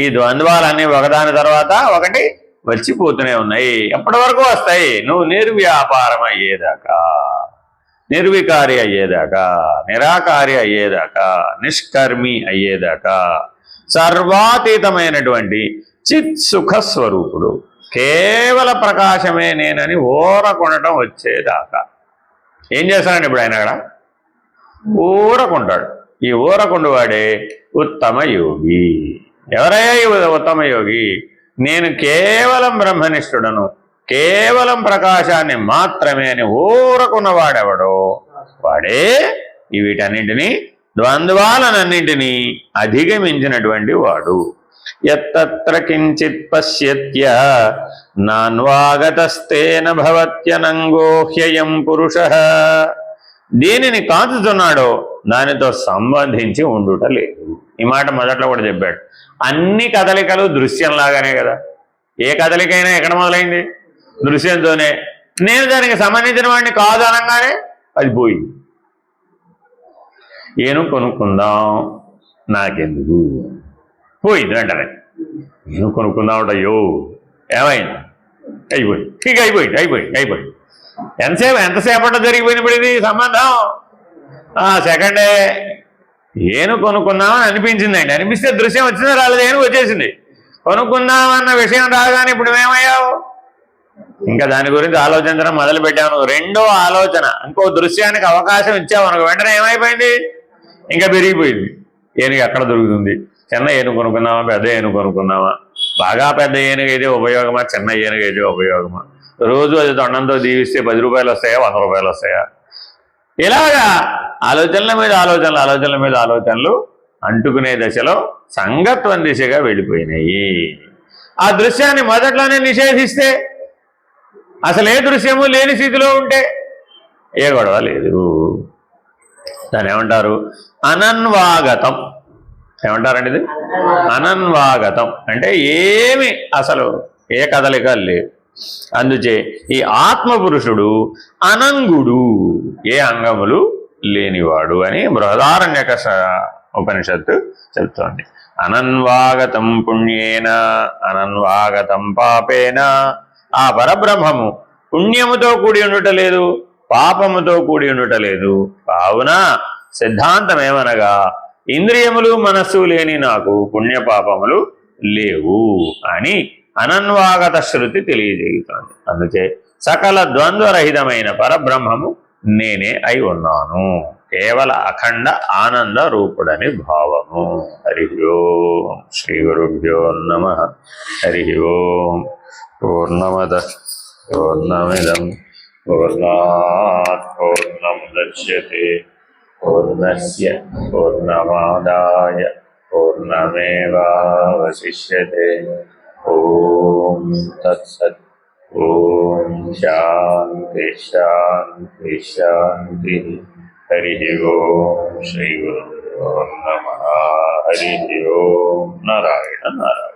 ఈ ద్వంద్వాలన్నీ ఒకదాని తర్వాత ఒకటి వచ్చిపోతూనే ఉన్నాయి. ఎప్పటి వరకు వస్తాయి? నువ్వు నిర్వ్యాపారం అయ్యేదాకా, నిర్వికారి అయ్యేదాకా, నిరాకారి అయ్యేదాకా, నిష్కర్మి అయ్యేదాకా, సర్వాతీతమైనటువంటి చిత్ సుఖ స్వరూపుడు, కేవల ప్రకాశమే నేనని ఊరకొనటం వచ్చేదాకా. ఏం చేస్తానండి ఇప్పుడు ఆయన? అక్కడ ఊరకుంటాడు. ఈ ఊరకుండు వాడే ఉత్తమ యోగి. ఎవరయ్యా ఈ ఉత్తమ యోగి? నేను కేవలం బ్రహ్మనిష్ఠుడను, కేవలం ప్రకాశాన్ని మాత్రమే అని ఊరకున్నవాడెవడో వాడే వీటన్నింటినీ ద్వంద్వాలనన్నింటినీ అధిగమించినటువంటి వాడు. యత్తత్ర కించిత్ పశ్యత్య నాన్వాగతస్తేన భవత్యనంగోహ్యయం పురుషః. దేనిని కాచుతున్నాడో దానితో సంబంధించి ఉండుట లేదు. ఈ మాట మొదట్లో కూడా చెప్పాడు. అన్ని కదలికలు దృశ్యంలాగానే కదా. ఏ కదలికైనా ఎక్కడ మొదలైంది? దృశ్యంతోనే. నేను దానికి సంబంధించిన వాడిని కాదు అనగానే అది పోయింది. ఏను కొనుక్కుందాం, నాకెందుకు, పోయింది వెంటనే. నేను కొనుక్కుందాం అయ్యో ఏమైంది, అయిపోయింది, ఇక అయిపోయింది. ఎంతసేపట్లో జరిగిపోయింది ఇప్పుడు ఇది సంబంధం? సెకండే. ఏను కొనుక్కుందామని అనిపించిందండి. అనిపిస్తే దృశ్యం వచ్చిందా రాలేదు? ఏను వచ్చేసింది. కొనుక్కుందామన్న విషయం రాగానే ఇప్పుడు ఏమయ్యావు? ఇంకా దాని గురించి ఆలోచించడం మొదలు పెట్టావు. రెండో ఆలోచన, ఇంకో దృశ్యానికి అవకాశం ఇచ్చావు అనుకో, వెంటనే ఏమైపోయింది? ఇంకా పెరిగిపోయింది. ఏనుగు ఎక్కడ దొరుకుతుంది? చిన్న ఏనుగు కొనుక్కుందామా, పెద్ద ఏనుగు కొనుక్కుందామా? బాగా పెద్ద ఏనుగు అయితే ఉపయోగమా, చిన్న ఏనుగు అయితే ఉపయోగమా? రోజు అది తొండంతో దీవిస్తే 10 రూపాయలు వస్తాయా, 100 రూపాయలు వస్తాయా? ఇలాగా ఆలోచనల మీద ఆలోచనలు అంటుకునే దశలో సంగత్వం దిశగా వెళ్ళిపోయినాయి. ఆ దృశ్యాన్ని మొదట్లోనే నిషేధిస్తే, అసలు ఏ దృశ్యము లేని స్థితిలో ఉంటే ఏ గొడవ లేదు. దాన్ని ఏమంటారు? అనన్వాగతం. ఏమంటారండి ఇది? అనన్వాగతం అంటే ఏమి అసలు ఏ కదలిక లేదు. అందుచే ఈ ఆత్మపురుషుడు అనంగుడు, ఏ అంగములు లేనివాడు అని బృహదారణ్యక ఉపనిషత్తు చెప్తోంది. అనన్వాగతం పుణ్యేన అనన్వాగతం పాపేన. ఆ పరబ్రహ్మము పుణ్యముతో కూడి ఉండుట లేదు, పాపముతో కూడి ఉండుట లేదు. కావున సిద్ధాంతం ఏమనగా, ఇంద్రియములు మనస్సు లేని నాకు పుణ్యపాపములు లేవు అని అనన్వాగత శృతి తెలియజేయుతుంది. అందుకే సకల ద్వంద్వరహితమైన పరబ్రహ్మము నేనే అయి ఉన్నాను, కేవల అఖండ ఆనంద రూపుడని భావము. హరి ఓం. శ్రీ గురుభ్యో నమః. హరి ఓం. పూర్ణమద పూర్ణమిదం పూర్ణాత్ పూర్ణముదచ్యతే పూర్ణస్య పూర్ణమాదాయ పూర్ణమేవావశిష్యతే. ఓం తత్సత్. ఓం శాంతి శాంతి శాంతి. హరి ఓం. శ్రీ గురుభ్యో నమః. హరి ఓం. నారాయణ నారాయణ.